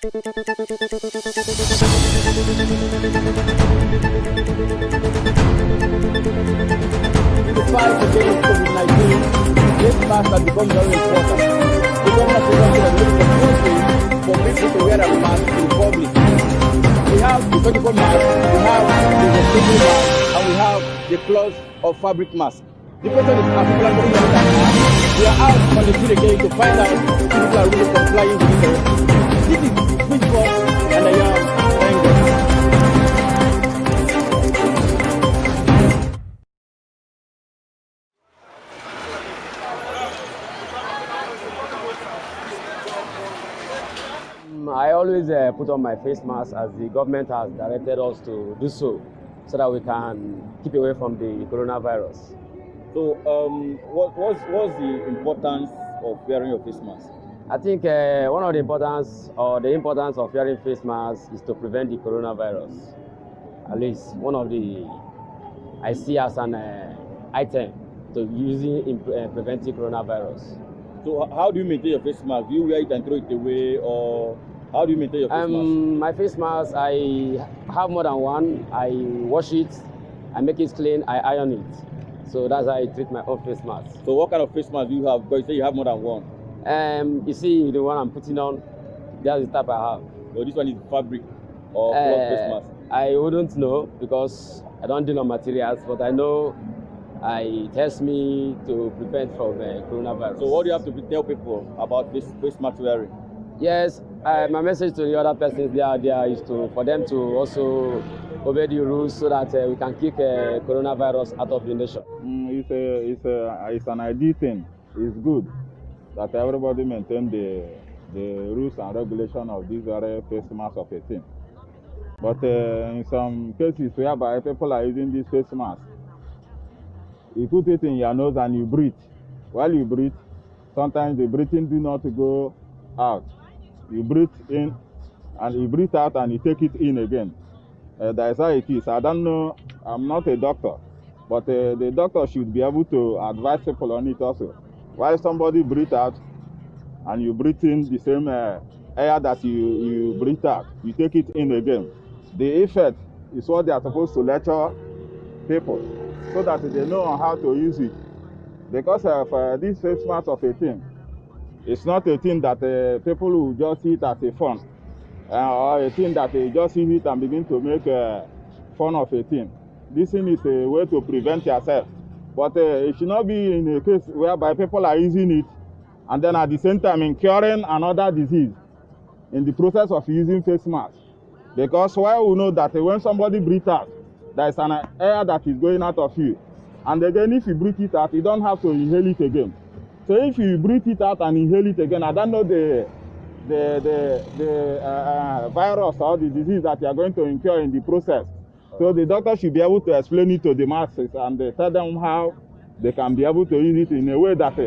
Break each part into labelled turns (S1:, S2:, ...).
S1: The fight against COVID-19, this mask has become very important. The government is also compulsory for people to wear a mask in public. We have the surgical mask, we have the hospital mask, and we have the cloth or fabric mask. The question is, are people actually wearing that mask? We are out on the street again to find out if people are really complying with it. This is Switchboard, and I am Rengo.
S2: I always put on my face mask as the government has directed us to do so that we can keep away from the coronavirus.
S3: So what's the importance of wearing your face mask?
S2: I think one of the importance of wearing face masks is to prevent the coronavirus. At least one of the I see as an item to using in preventing coronavirus.
S3: So how do you maintain your face mask? Do you wear it and throw it away, or how do you maintain your face mask?
S2: My face mask, I have more than one. I wash it, I make it clean, I iron it. So that's how I treat my own face mask.
S3: So what kind of face mask do you have? Because you say you have more than one.
S2: You see the one I'm putting on, that's the type I have.
S3: So this one is fabric or cloth face mask?
S2: I wouldn't know because I don't deal on materials, but I know it helps me to prevent from coronavirus.
S3: So what do you have to tell people about this face mask wearing?
S2: Yes, my message to the other persons there is for them to also obey the rules so that we can kick coronavirus out of the nation.
S4: It's an ideal thing. It's good that everybody maintain the rules and regulation of this very face mask of a thing. But in some cases whereby people are using this face mask, you put it in your nose and you breathe. While you breathe, sometimes the breathing do not go out. You breathe in and you breathe out and you take it in again. That is how it is. I don't know, I'm not a doctor, but the doctor should be able to advise people on it also. While somebody breathe out and you breathe in the same air that you breathe out, you take it in again. The effect is what they are supposed to lecture people so that they know how to use it. Because of this face mask of a thing, it's not a thing that people will just see it as a fun, or a thing that they just see it and begin to make fun of a thing. This thing is a way to prevent yourself. But it should not be in a case whereby people are using it and then at the same time incurring another disease in the process of using face masks. Because while we know that when somebody breathes out, there is an air that is going out of you. And again, if you breathe it out, you don't have to inhale it again. So if you breathe it out and inhale it again, I don't know the virus or the disease that you are going to incur in the process. So the doctor should be able to explain it to the masses and tell them how they can be able to use it in a way that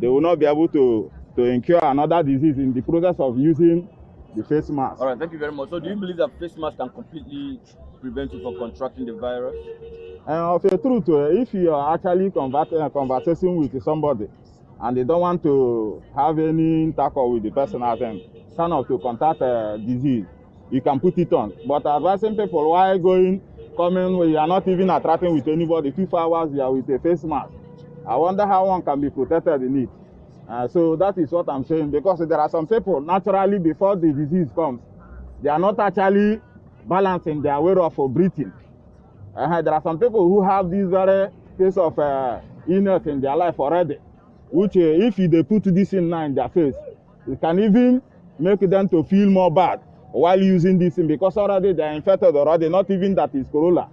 S4: they will not be able to incur another disease in the process of using the face mask.
S3: All right, thank you very much. So do you believe that face mask can completely prevent you from contracting the virus?
S4: Of a truth, if you are actually conversing with somebody and they don't want to have any intercourse with the person as in kind of to contact a disease, you can put it on. But advising people while coming where you are not even interacting with anybody, 2 hours you are with a face mask. I wonder how one can be protected in it. So that is what I'm saying, because there are some people naturally before the disease comes, they are not actually balancing their way of breathing. There are some people who have this very case of illness in their life already, which if they put this in their face, it can even make them to feel more bad while using this thing, because already they are infected already, not even that is corona.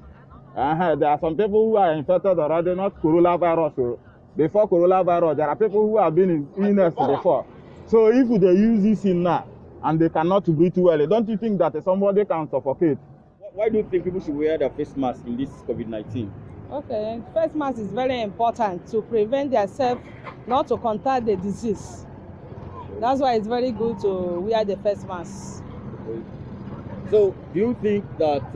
S4: There are some people who are infected already, not coronavirus. So before coronavirus, there are people who have been in illness before. So if they use this thing now and they cannot breathe well, don't you think that somebody can suffocate?
S3: Why do you think people should wear their face mask in this COVID-19?
S5: Okay, face mask is very important to prevent themselves not to contact the disease. That's why it's very good to wear the face mask.
S3: Okay. So do you think that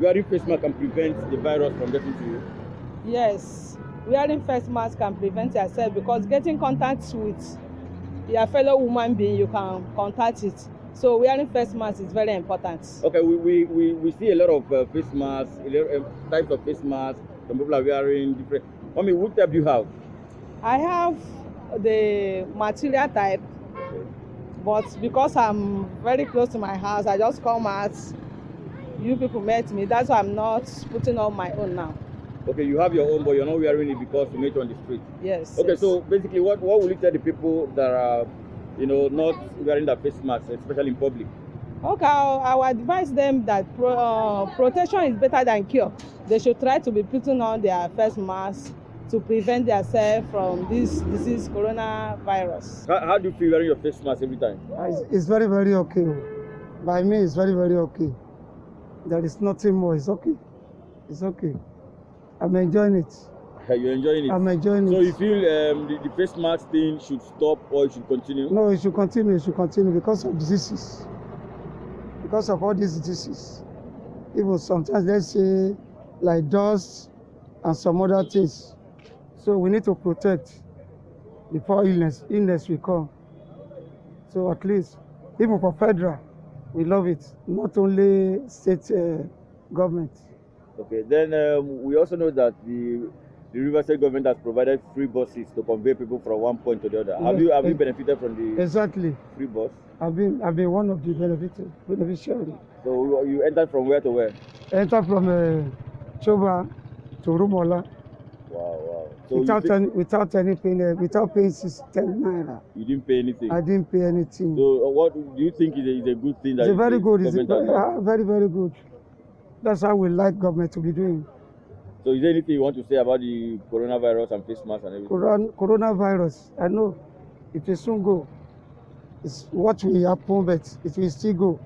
S3: wearing face mask can prevent the virus from getting to you?
S5: Yes, wearing face mask can prevent yourself, because getting contact with your fellow human being, you can contact it. So wearing face mask is very important. Okay,
S3: we see a lot of face masks, a lot of types of face masks. Some people are wearing different. I mean, what type do you have?
S5: I have the material type, but because I'm very close to my house, I just come out. You people met me. That's why I'm not putting on my own now.
S3: Okay, you have your own, but you're not wearing it because you met on the street.
S5: Yes.
S3: Okay,
S5: yes.
S3: so basically, what will you tell the people that are, not wearing their face masks, especially in public?
S5: Okay, I'll advise them that protection is better than cure. They should try to be putting on their face mask to prevent themselves from this disease, coronavirus.
S3: How do you feel wearing your face mask every time?
S6: It's very, very okay. By me, it's very, very okay. There is nothing more. It's okay. It's okay. I'm enjoying it.
S3: You're enjoying it?
S6: I'm enjoying it.
S3: So you feel the face mask thing should stop or it should continue?
S6: No, it should continue. It should continue because of diseases. Because of all these diseases. Even sometimes, let's say, like dust and some other things. So we need to protect before illness will come. So at least, even for federal, we love it. Not only state government.
S3: Okay, then we also know that the River State government has provided free buses to convey people from one point to the other. Yes, have you benefited from the free bus?
S6: I've been one of the beneficiaries.
S3: So you entered from where to where?
S6: Entered from Choba to Rumola.
S3: Wow. So
S6: without any paying, without paying 10 naira.
S3: You didn't pay anything?
S6: I didn't pay anything.
S3: So what do you think is a good thing?
S6: It's very good. It's very, very good. That's how we like government to be doing.
S3: So is there anything you want to say about the coronavirus and face masks and everything?
S6: Coronavirus, I know it will soon go. It's what will happen, but it will still go.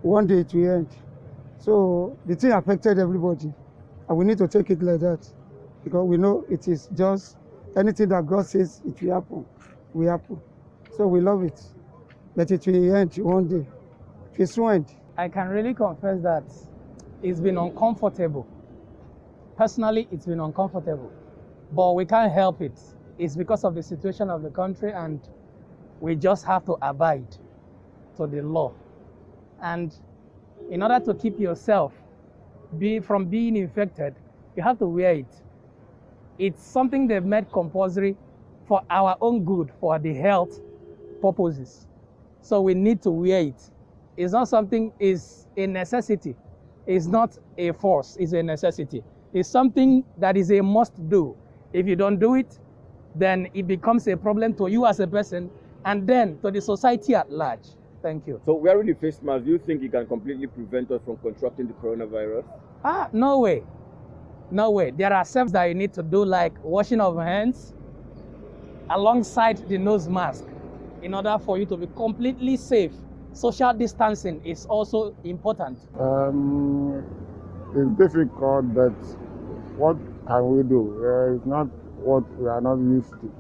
S6: One day it will end. So the thing affected everybody, and we need to take it like that, because we know it is just anything that God says it will happen. So we love it, but it will end one day. It will soon end.
S7: I can really confess that it's been uncomfortable. Personally, it's been uncomfortable, but we can't help it. It's because of the situation of the country, and we just have to abide to the law. And in order to keep yourself from being infected, you have to wear it. It's something they've made compulsory for our own good, for the health purposes. So we need to wear it. It's not something, it's a necessity. It's not a force, it's a necessity. It's something that is a must do. If you don't do it, then it becomes a problem to you as a person and then to the society at large. Thank you.
S3: So wearing the face mask, do you think it can completely prevent us from contracting the coronavirus?
S7: No way. No way. There are steps that you need to do, like washing of hands alongside the nose mask in order for you to be completely safe. Social distancing is also important.
S8: It's difficult, but what can we do? It's not what we are not used to.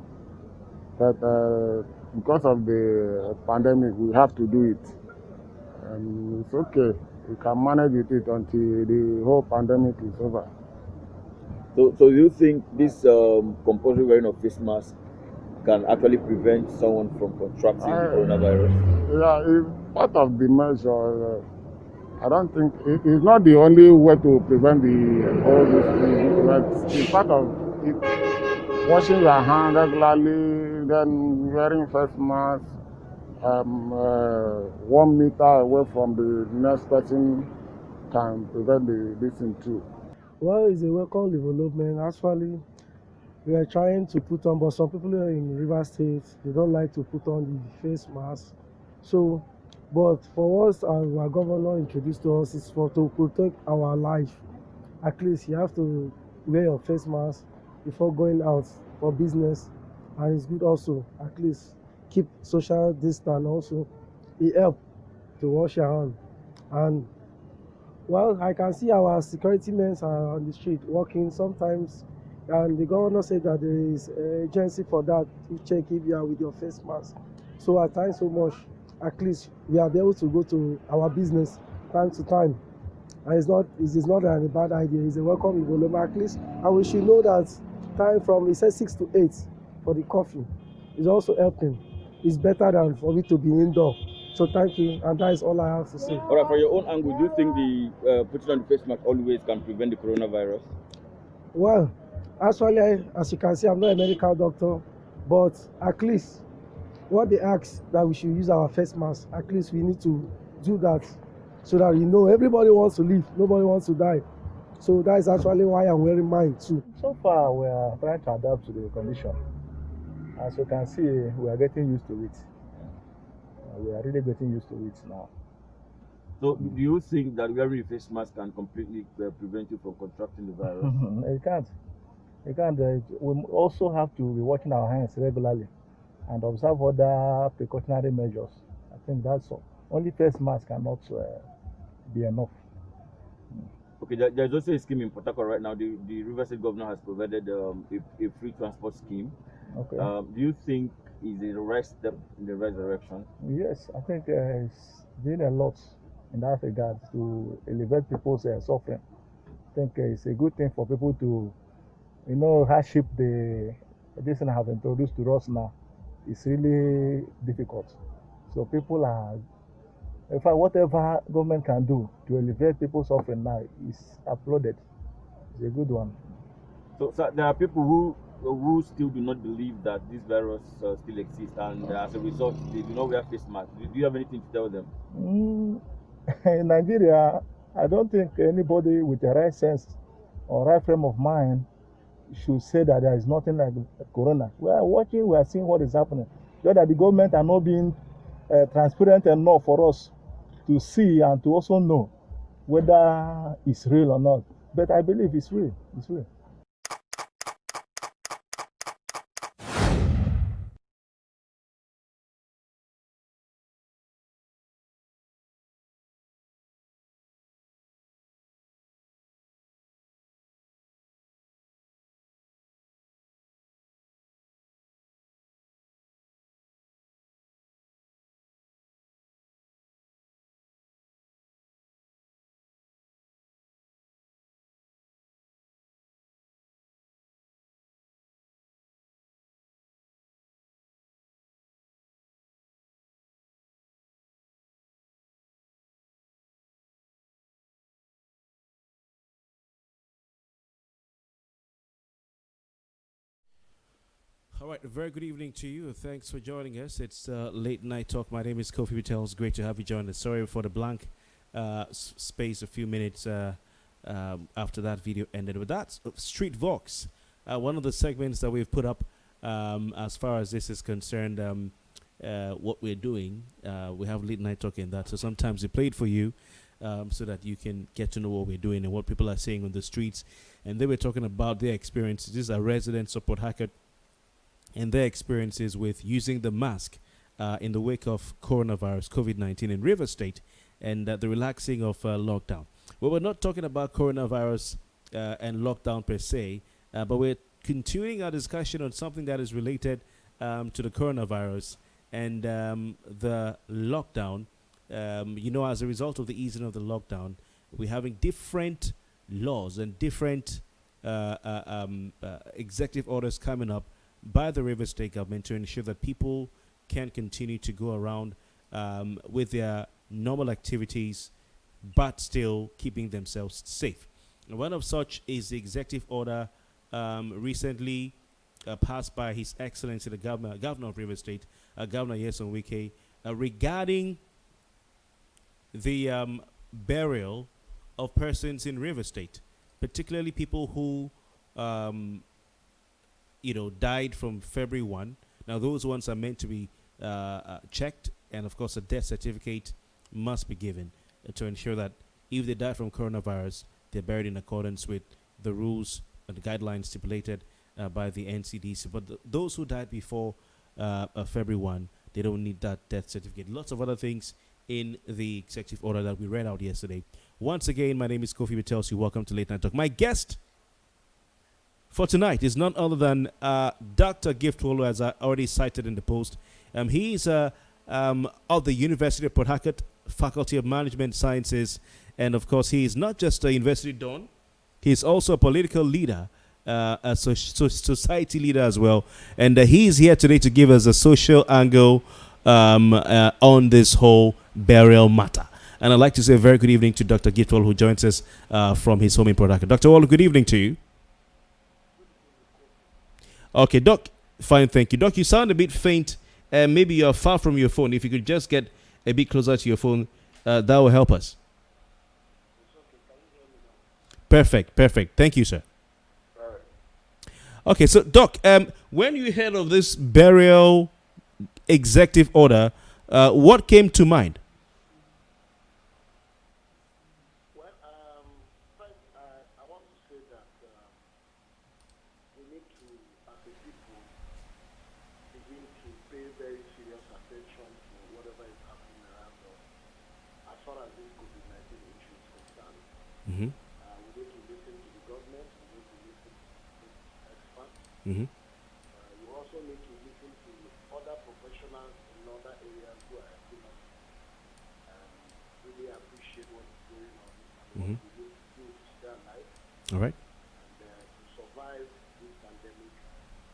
S8: but because of the pandemic, we have to do it. And it's okay. We can manage with it until the whole pandemic is over.
S3: So do you think this compulsory wearing of face mask can actually prevent someone from contracting the coronavirus?
S8: Yeah, it's part of the measure. I don't think it's not the only way to prevent all these things, but it's part of it. Washing your hands regularly, then wearing face mask, 1 meter away from the next person can prevent this thing too.
S6: Well, it's a welcome development. Actually, we are trying to put on, but some people in River State, they don't like to put on the face mask. So, but for us, our governor introduced to us is to protect our life. At least you have to wear your face mask before going out for business, and it's good also. At least keep social distance also. It helps to wash your hands. And well, I can see our security men are on the street working sometimes, and the governor said that there is an agency for that to check if you are with your face mask. So at times so much, at least we are able to go to our business time to time. And it is not a bad idea, it's a welcome development at least. And we should know that time from, it says 6 to 8 for the coffee is also helping. It's better than for me to be indoor. So thank you, and that is all I have to say.
S3: All right, for your own angle, do you think the putting on the face mask always can prevent the coronavirus?
S6: Well, actually, as you can see, I'm not a medical doctor, but at least what they ask that we should use our face mask, at least we need to do that so that we know everybody wants to live, nobody wants to die. So that is actually why I'm wearing mine too.
S9: So far, we are trying to adapt to the condition. As you can see, we are getting used to it. We are really getting used to it now.
S3: So do you think that wearing a face mask can completely prevent you from contracting the virus?
S9: It can't. It can't. We also have to be washing our hands regularly and observe other precautionary measures. I think that's all. Only face mask cannot be enough.
S3: Okay, there's also a scheme in Port Harcourt right now. The River State governor has provided a free transport scheme.
S9: Okay.
S3: Do you think is the right step in the right direction?
S9: Yes, I think it's doing a lot in that regard to elevate people's suffering. I think it's a good thing for people to, hardship this thing have introduced to us now. It's really difficult. So people are, in fact, whatever government can do to elevate people's suffering now is applauded. It's a good one.
S3: So there are people who still do not believe that this virus still exists, and as a result, they do not wear face masks. Do you have anything to tell them?
S9: In Nigeria, I don't think anybody with a right sense or right frame of mind should say that there is nothing like corona. We are watching, we are seeing what is happening. Just that the government are not being transparent enough for us to see and to also know whether it's real or not. But I believe it's real. It's real.
S10: All right, a very good evening to you. Thanks for joining us. It's Late Night Talk. My name is Kofi Bartels. Great to have you join us. Sorry for the blank space a few minutes after that video ended. But that's Street Vox, one of the segments that we've put up as far as this is concerned, what we're doing. We have Late Night Talk in that. So sometimes we play it for you so that you can get to know what we're doing and what people are saying on the streets. And they were talking about their experiences. These are residents of Port Harcourt and their experiences with using the mask in the wake of coronavirus, COVID-19 in River State, and the relaxing of lockdown. Well, we're not talking about coronavirus and lockdown per se, but we're continuing our discussion on something that is related to the coronavirus and the lockdown. As a result of the easing of the lockdown, we're having different laws and different executive orders coming up by the Rivers State government to ensure that people can continue to go around with their normal activities, but still keeping themselves safe. And one of such is the executive order recently passed by His Excellency the Governor of Rivers State, Governor Nyesom Wike, regarding the burial of persons in Rivers State, particularly people who died from February 1. Now, those ones are meant to be checked, and of course, a death certificate must be given to ensure that if they died from coronavirus, they're buried in accordance with the rules and the guidelines stipulated by the NCDC. But those who died before February 1, they don't need that death certificate. Lots of other things in the executive order that we read out yesterday. Once again, my name is Kofi Bartels. Welcome to Late Night Talk. My guest for tonight is none other than Dr. GOV'T Worlu, as I already cited in the post. He's of the University of Port Harcourt, Faculty of Management Sciences, and of course, he is not just a university don, he's also a political leader, a society leader as well. And he's here today to give us a social angle on this whole burial matter. And I'd like to say a very good evening to Dr. GOV'T Worlu, who joins us from his home in Port Harcourt. Dr. Worlu, good evening to you. Okay, Doc, fine, thank you. Doc, you sound a bit faint. Maybe you're far from your phone. If you could just get a bit closer to your phone, that will help us. Perfect. Thank you, sir. Okay, so Doc, when you heard of this burial executive order, what came to mind?
S11: Well, first, I want to say that we need to, as a people, begin to pay very serious attention to whatever is happening around us as far as this COVID-19 issue is concerned.
S10: Mm-hmm.
S11: We need to listen to the government, we need to listen to experts.
S10: Mm-hmm.
S11: You also need to listen to other professionals in other areas who are helping us really appreciate what is going on and what we need to do to stay alive.
S10: All right.
S11: And to survive this pandemic,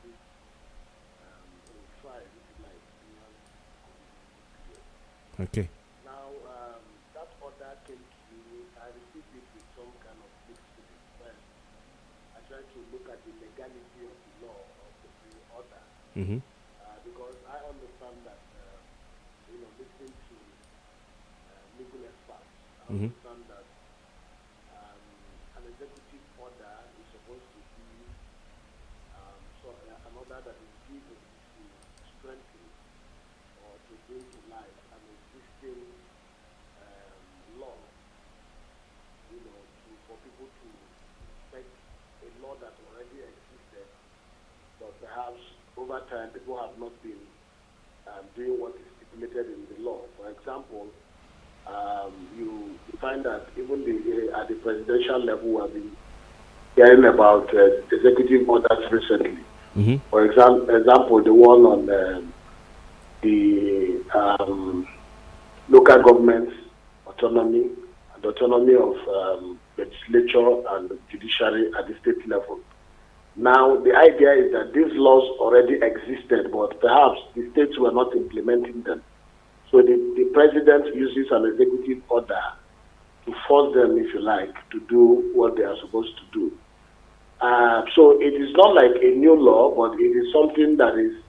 S11: this thrive, if you like, beyond COVID.
S10: Okay.
S11: Now, that order came to me. I received it with some kind of mixed feelings. First, I tried to look at the legality of the law of the order.
S10: Mm-hmm.
S11: Because I understand that, listening to legal experts, I understand that an executive order is supposed to be an order that is given to strengthen or to bring to life an existing law, for people to respect a law that already existed, but perhaps over time people have not been doing what is stipulated in the law. For example, you find that even at the presidential level, we have been hearing about executive orders recently.
S10: Mm-hmm.
S11: For example, the one on the local government autonomy and autonomy of legislature and judiciary at the state level. Now, the idea is that these laws already existed, but perhaps the states were not implementing them. So the president uses an executive order to force them, if you like, to do what they are supposed to do. So it is not like a new law, but it is something that is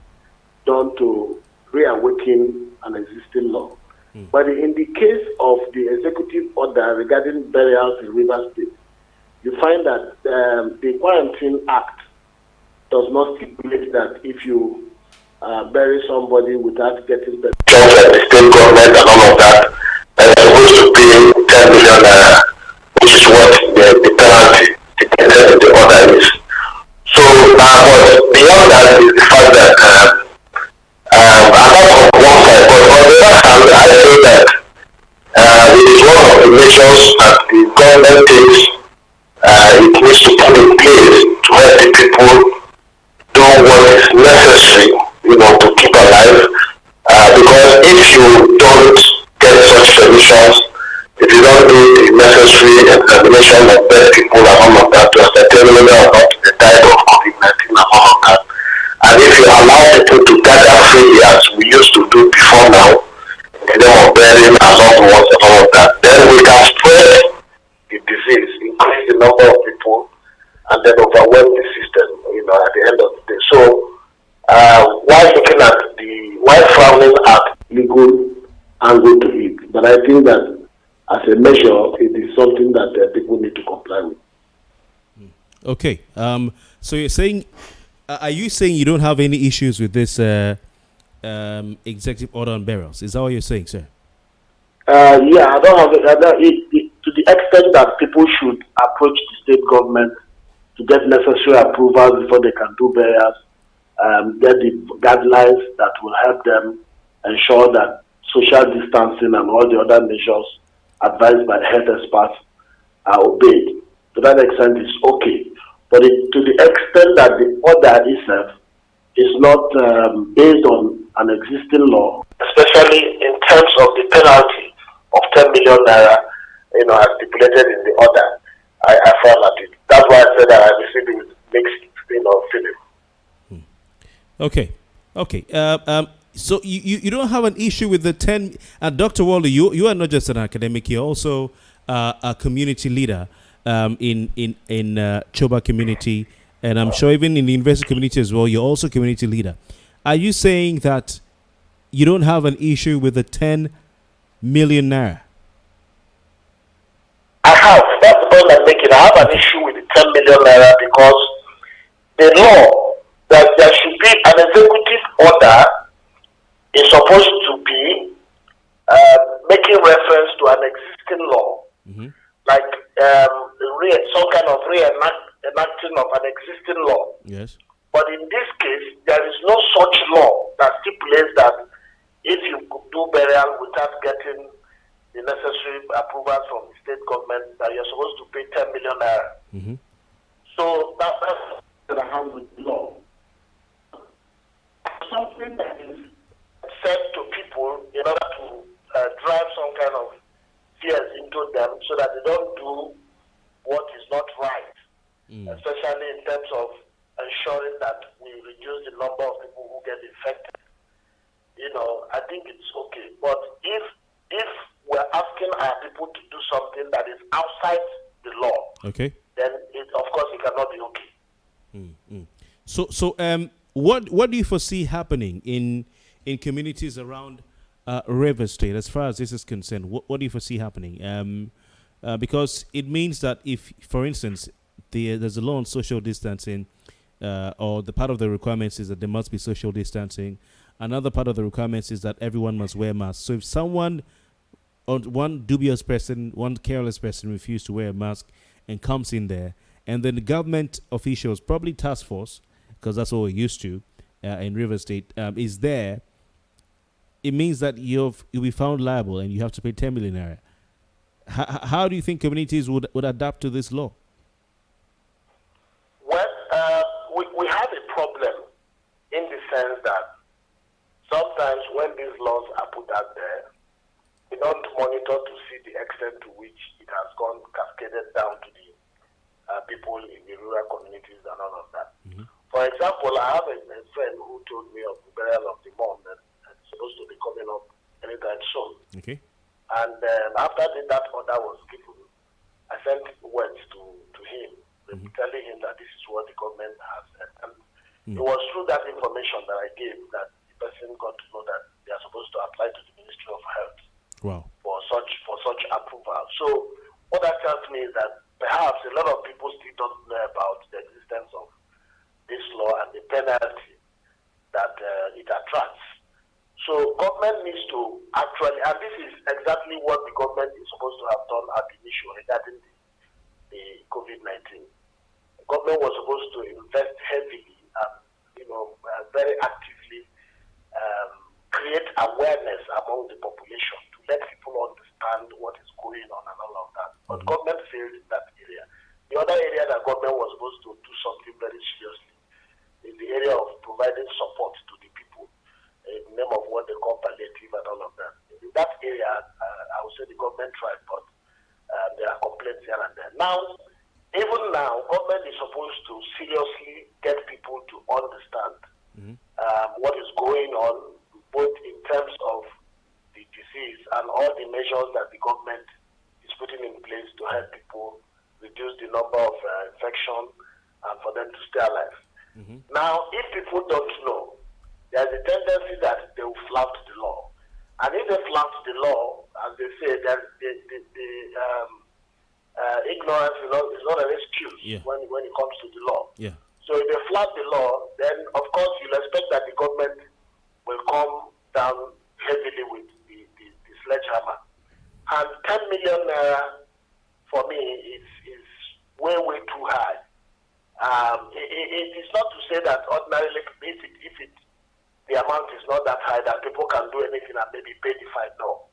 S11: done to reawaken an existing law. But in the case of the executive order regarding burials in Rivers State, you find that the Quarantine Act does not stipulate that if you bury somebody without getting permission from the state government and all of that, they're supposed to pay 10 million naira, which is what the penalty in the order is. So, but beyond that is the fact that apart from one side, but on the other hand, I feel that it is one of the measures that the government takes. It needs to put in place to help the people do what is necessary, if you don't do the necessary examination of dead people and all of that to ascertain whether or not they died of COVID-19 and all of that, and if you allow people to gather freely as we used to do before now, in the name of burying our loved ones and all of that, then we can spread the disease, increase the number of people, and then overwhelm the system, at the end of the day. So, while frowning at legal angle to it, but I think that as a measure, it is something that people need to comply with.
S10: Okay. So you're saying, are you saying you don't have any issues with this executive order on burials? Is that what you're saying, sir?
S11: Yeah, I don't have it. To the extent that people should approach the state government to get necessary approvals before they can do burials, get the guidelines that will help them ensure that social distancing and all the other measures advised by health experts are obeyed. To that extent, it's okay. But to the extent that the order itself is not based on an existing law, especially in terms of the penalty of 10 million naira, as stipulated in the order, I frown at it. That's why I said that I received it with mixed, feeling.
S10: Okay. So you don't have an issue with the 10. Dr. Worlu, you are not just an academic; you're also a community leader in Choba community, and I'm sure even in the university community as well. You're also a community leader. Are you saying that you don't have an issue with the 10 million naira?
S11: I have. That's the point I'm making. I have an issue with the 10 million naira because the law that there should be an executive order is supposed to be making reference to an existing law, like some kind of reenacting of an existing law.
S10: Yes.
S11: But in this case, there is no such law that stipulates that if you do burial without getting the necessary approvals from the state government, that you're supposed to pay 10 million naira. So that's what I have with the law. Something that is said to people in order to drive some kind of fears into them so that they don't do what is not right, especially in terms of ensuring that we reduce the number of people who get infected. I think it's okay. But if we're asking our people to do something that is outside the law,
S10: okay,
S11: then of course it cannot be okay.
S10: So what do you foresee happening in communities around River State as far as this is concerned? What do you foresee happening? Because it means that if, for instance, there's a law on social distancing, or the part of the requirements is that there must be social distancing. Another part of the requirements is that everyone must wear masks. So if someone, or one dubious person, one careless person refuses to wear a mask and comes in there, and then the government officials, probably task force, because that's what we're used to in River State, is there, it means that you'll be found liable and you have to pay 10 million naira. How do you think communities would adapt to this law?
S11: Well, we have a problem in the sense that sometimes when these laws are put out there, we don't monitor to see the extent to which it has gone cascaded down to the people in the rural communities and all of that. For example, I have a friend who told me of the burial of the mom that is supposed to be coming up anytime soon.
S10: Okay.
S11: And after that order was given, I sent words to him, telling him that this is what the government has said. And it was through that information that I gave that the person got to know that they are supposed to apply to the Ministry of Health.
S10: Wow.
S11: For such approval. So what that tells me is that perhaps a lot of people still don't know about the existence of this law and the penalty that it attracts. So government needs to actually, and this is exactly what the government is supposed to have done at the issue regarding the COVID-19. The government was supposed to invest heavily and very actively create awareness among the population to let people understand what is going on and all of that. But government failed in that area. The other area that government was supposed to do something very seriously is the area of providing support to the people in the name of what they call palliative and all of that. In that area, I would say the government tried, but complaints here and there. Now, even now, government is supposed to seriously get people to understand what is going on, both in terms of the disease and all the measures that the government is putting in place to help people reduce the number of infection and for them to stay alive. Now, if people don't know, there's a tendency that they will flout the law. And if they flout the law, as they say, that ignorance is not an excuse when it comes to the law. So if they flout the law, then of course you'll expect that the government will come down heavily with the sledgehammer. And 10 million naira for me is way too high. It is not to say that ordinarily, if the amount is not that high, that people can do anything and maybe pay the fine, no.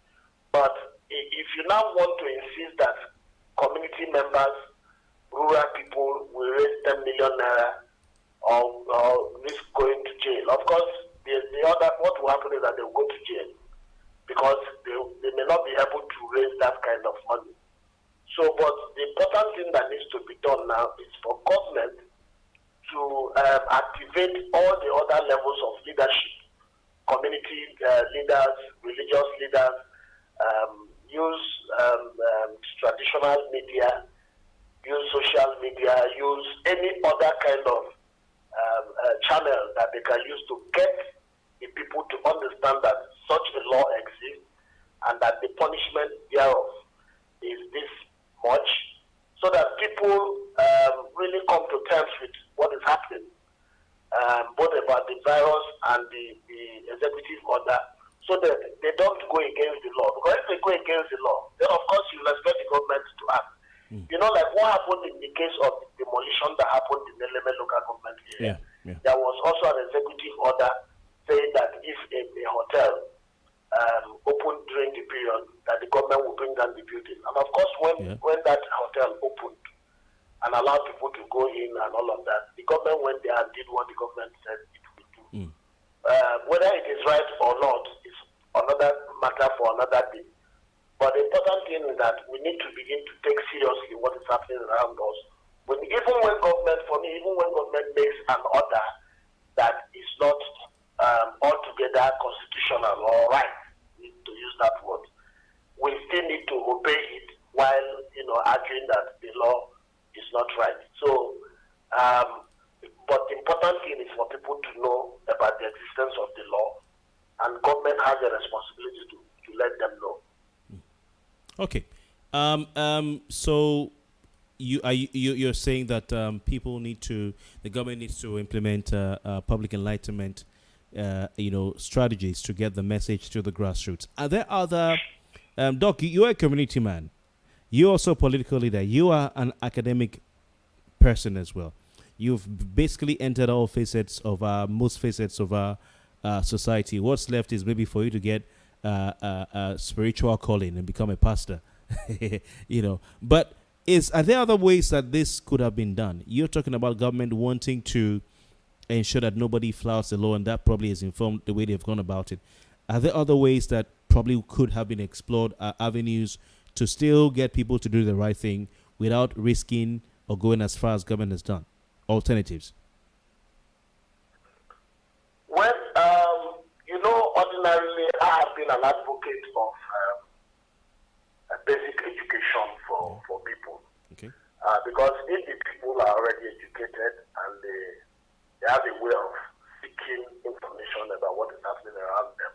S11: But if you now want to insist that community members, rural people will raise 10 million naira or risk going to jail, of course, what will happen is that they will go to jail because they may not be able to raise that kind of money. So, but the important thing that needs to be done now is for government to activate all the other levels of leadership, community leaders, religious leaders, use traditional media, use social media, use any other kind of channel that they can use to get the people to understand that such a law exists and that the punishment thereof is this much, so that people really come to terms with what is happening, both about the virus and the executive order, so that they don't go against the law. Because if they go against the law, then of course you will expect the government to act. You know, like what happened in the case of the demolition that happened in the Eleme local government area. There was also an executive order saying that if a hotel opened during the period, that the government will bring down the building. And of course, when that hotel opened and allowed people to go in and all of that, the government went there and did what the government said it would do. Whether it is right or not is another matter for another day. But the important thing is that we need to begin to take seriously what is happening around us. Even when government makes an order that is not altogether constitutional or right, to use that word, we still need to obey it while arguing that the law is not right. So, but the important thing is for people to know about the existence of the law, and government has a responsibility to let them know.
S10: Okay. So you're saying that the government needs to implement public enlightenment, strategies to get the message to the grassroots. Are there other, Doc? You're a community man. You're also a political leader. You are an academic person as well. You've basically entered all facets of most facets of our society. What's left is maybe for you to get a spiritual calling and become a pastor. But are there other ways that this could have been done? You're talking about government wanting to ensure that nobody flouts the law, and that probably has informed the way they've gone about it. Are there other ways that probably could have been explored, avenues to still get people to do the right thing without risking or going as far as government has done? Alternatives?
S11: Well, ordinarily I have been an advocate of basic education for people.
S10: Okay.
S11: Because if the people are already educated and they have a way of seeking information about what is happening around them,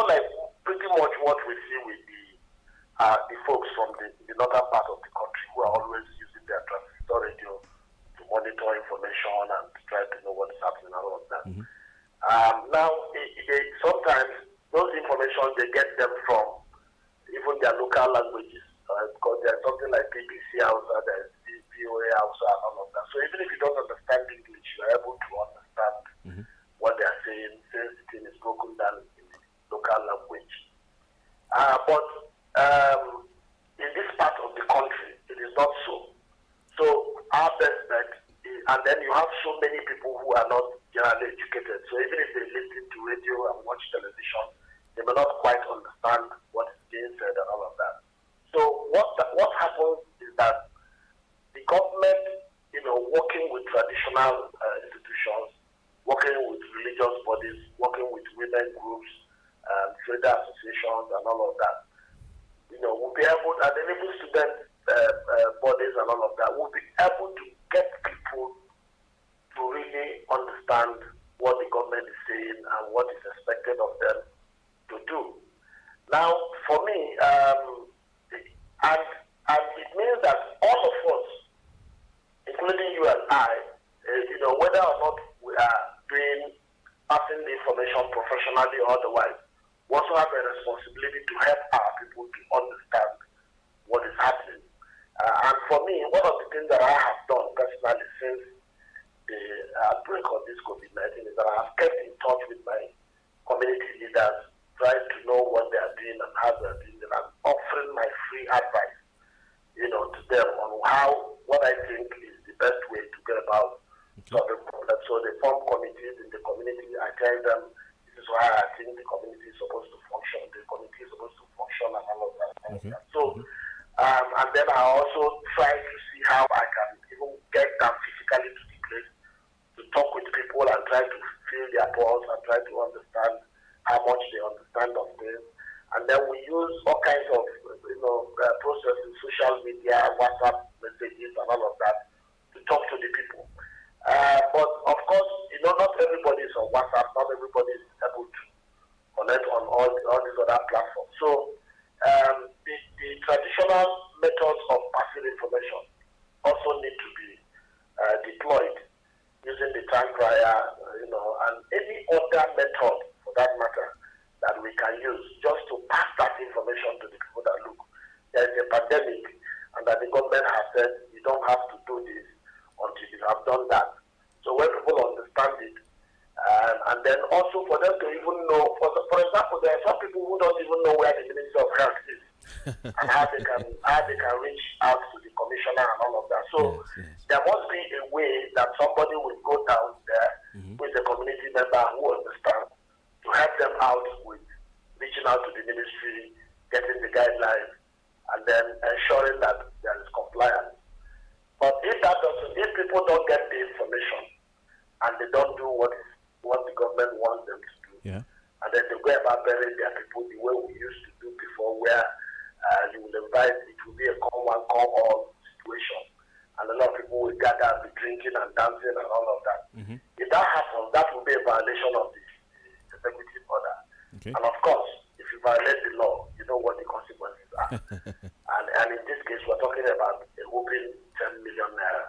S11: like pretty much what we see with the folks from the northern part of the country who are always using their transistor radio to monitor information and try to know what is happening and all of that. Now, sometimes those information, they get them from even their local languages, because there's something like BBC Hausa, there's VOA Hausa and all of that. So even if you don't understand English, you're able to understand what they're saying, since the thing is broken down in the local language. But in this part of the country, it is not so. So our best bet is, and then you have so many people who are not generally educated. So even if they listen to radio and watch television, they may not quite understand what is being said and all of that. So what happens is that educational institutions, working with religious bodies, working with women groups, trader associations, and all of that. We'll be able, and even student bodies and all of that, we'll be able to get people to really understand what the government is saying and what is expected of them to do. Now, for me, and it means that all of us, including you and I, whether or not we are passing the information professionally or otherwise, we also have a responsibility to help our people to understand what is happening. And for me, one of the things that I have done personally since the outbreak of this COVID-19 is that I have kept in touch with my community leaders, trying to know what they are doing and how they are doing, and I'm offering my free advice, to them on what I think is the best way to get about solving problems. So they form committees in the community. I tell them this is why I think the community is supposed to function. The community is supposed to function and all of that.
S10: Okay.
S11: So, and then I also try to see how I can even get them physically to the place to talk with people and try to feel their pulse and try to understand how much they understand of this. And then we use all kinds of processes, social media, WhatsApp messages, and all of that to talk to the people. But of course, not everybody is on WhatsApp. Not everybody is able to connect on all these other platforms. So the traditional methods of passing information also need to be deployed using the time crier, and any other method for that matter that we can use just to pass that information to the people that look. There is a pandemic, and that the government has said you don't have to do this until you have done that. So when people understand it, and then also for them to even know, for example, there are some people who don't even know where the Ministry of Health is and how they can reach out to the commissioner and all of that. So there must be a way that somebody will go down there with a community member who understands to help them out with reaching out to the ministry, getting the guidelines, and then ensuring that there is compliance. But if people don't get the information and they don't do what the government wants them to do, and then they go about burying their people the way we used to do before, where you will invite, it will be a call one, call all situation, and a lot of people will gather and be drinking and dancing and all of that. If that happens, that will be a violation of the executive order.
S10: Okay.
S11: And of course, if you violate the law, you know what the consequences are. and in this case, we're talking about a whopping 10 million naira.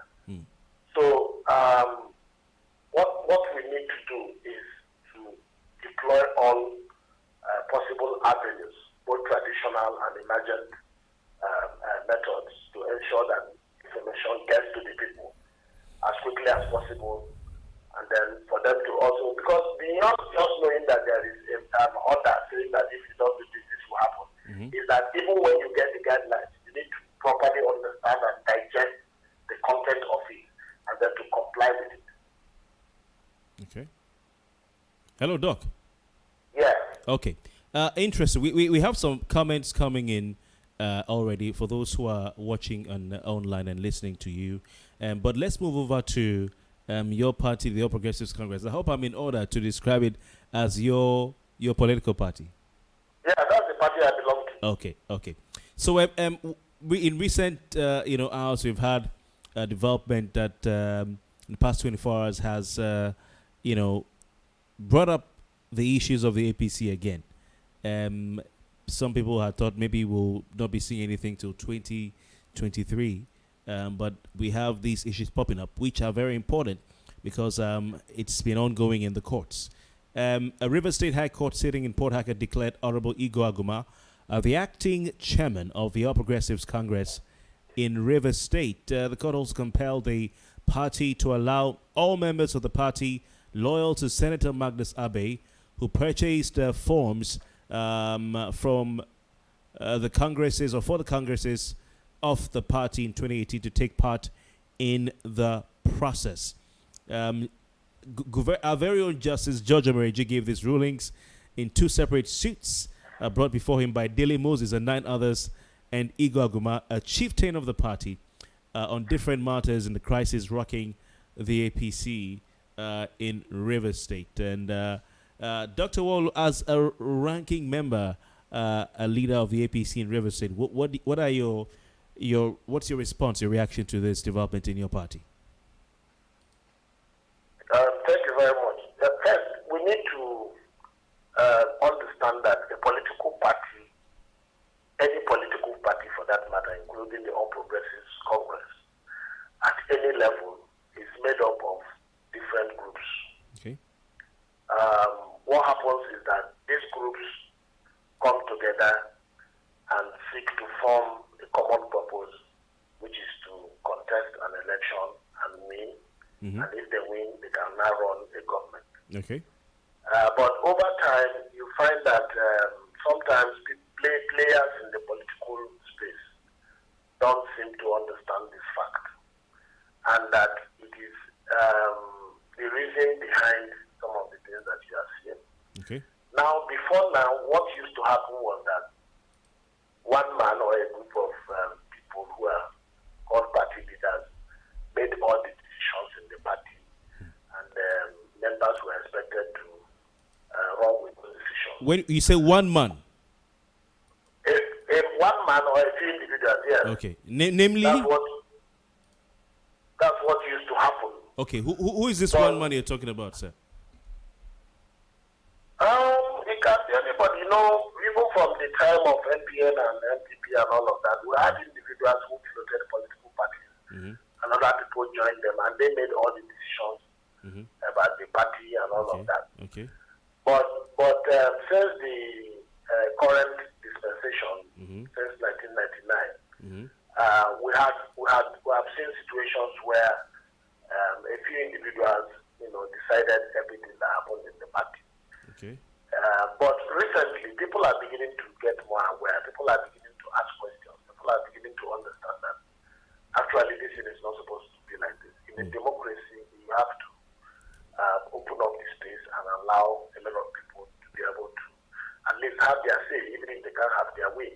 S11: So what we need to do is to deploy all possible avenues, both traditional and emergent methods, to ensure that information gets to the people as quickly as possible. And then for them to also, because beyond just knowing that there is an order saying that if you don't do this, this will happen, is that even when you get the guidelines, you need to properly understand and digest the content of it, and then to comply with it.
S10: Okay. Hello, Doc.
S11: Yeah.
S10: Okay. Interesting. We have some comments coming in already for those who are watching online and listening to you. But let's move over to your party, the All Progressives Congress. I hope I'm in order to describe it as your political party.
S11: Yeah, that's the party I belong to.
S10: Okay. So in recent hours, we've had a development that in the past 24 hours has brought up the issues of the APC again. Some people had thought maybe we'll not be seeing anything till 2023. But we have these issues popping up, which are very important because it's been ongoing in the courts. A River State High Court sitting in Port Harcourt declared Honorable Igor Aguma the acting chairman of the All Progressives Congress in River State. The court also compelled the party to allow all members of the party loyal to Senator Magnus Abe, who purchased forms from the congresses or for the congresses of the party in 2018 to take part in the process. Our very own Justice George Omereji gave these rulings in two separate suits brought before him by Dele Moses and 9 others, and Igor Aguma, a chieftain of the party, on different matters in the crisis rocking the APC in Rivers State. And Dr. Worlu, as a ranking member, a leader of the APC in Rivers State, what are what's your response, your reaction to this development in your party?
S11: Thank you very much. First, we need to understand that a political party, any political party for that matter, including the All Progressives Congress, at any level is made up of different groups.
S10: Okay.
S11: What happens is that these groups come together and seek to form a common purpose, which is to contest an election and win.
S10: Mm-hmm.
S11: And if they win, they can now run a government.
S10: Okay.
S11: But over time, you find that sometimes players in the political space don't seem to understand this fact, and that it is the reason behind some of the things that you are seeing.
S10: Okay.
S11: Now, before now, what used to happen was that one man or a group of people who are called party leaders made all the decisions in the party, and members were expected to run with those decisions.
S10: When you say one man,
S11: If one man or a few individuals, yes.
S10: okay, namely,
S11: that's what used to happen.
S10: okay, who is this one man you're talking about, sir?
S11: It can be anybody, even from the time of NPN and NPP and all of that, we had individuals who floated political parties, and other people joined them, and they made all the decisions about the party and all of that.
S10: Okay.
S11: But since the current dispensation, since 1999, we have seen situations where a few individuals, decided everything that happened in the party.
S10: Okay.
S11: But recently, people are beginning to get more aware. People are beginning to ask questions. People are beginning to understand that actually this thing is not supposed to be like this. In a democracy, you have to open up the space and allow a lot of people to be able to at least have their say, even if they can't have their way.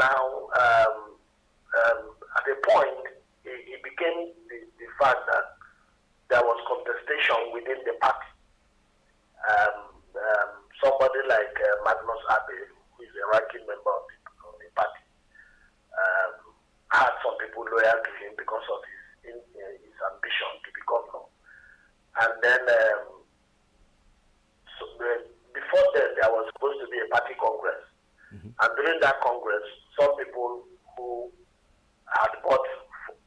S11: Now, at a point, it became the fact that there was contestation within the party. Somebody like Magnus Abe, who is a ranking member of the party, had some people loyal to him because of his ambition to be governor. And then, before then, there was supposed to be a party congress. And during that congress, some people who had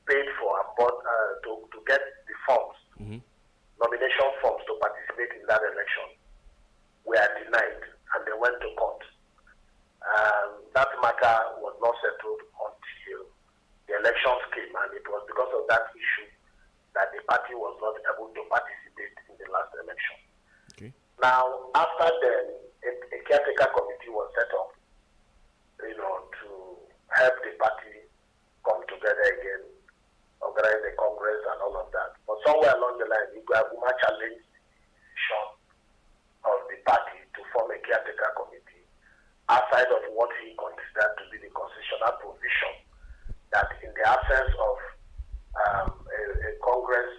S11: paid for and bought to get the forms, nomination forms to participate in that election, were denied, and they went to court. That matter was not settled until the elections came, and it was because of that issue that the party was not able to participate in the last election.
S10: Okay.
S11: Now, after then, a caretaker committee was set up, to help the party come together again, organize a congress and all of that. But somewhere along the line, AGUMA challenged the decision of the party to form a caretaker committee outside of what he considered to be the constitutional provision that in the absence of a congress,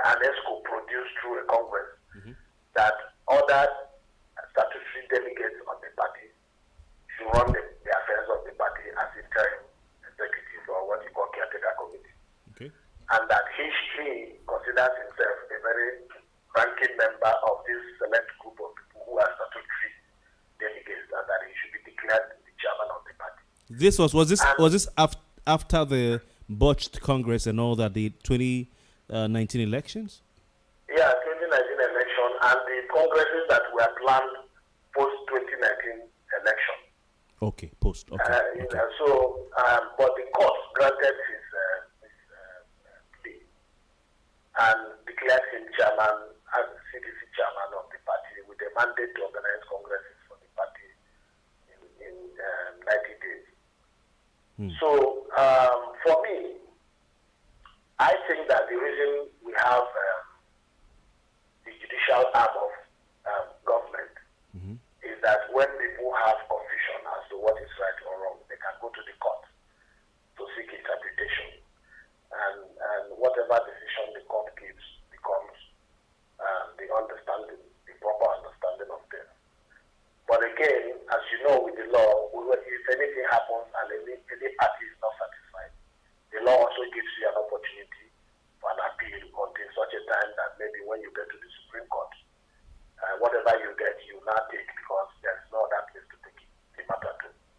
S11: an ESCO produced through a congress, that other statutory delegates of the party should run the affairs of the party as interim executive, or what you call caretaker committee.
S10: Okay.
S11: And that he considers himself a very ranking member of this select group of people who are statutory delegates, and that he should be declared the chairman of the party.
S10: Was this after the botched Congress and all that, the 2019 elections?
S11: Yeah, 2019 election and the congresses that were planned post 2019 election.
S10: Okay, post. Okay.
S11: But the court granted his plea and declared him chairman as CDC chairman of the party with a mandate to organize congresses for the party in 90 days. So, for me, I think that the reason we have the judicial arm of government is that when people have confusion as to what is right or wrong, they can go to the court to seek interpretation. And whatever decision the court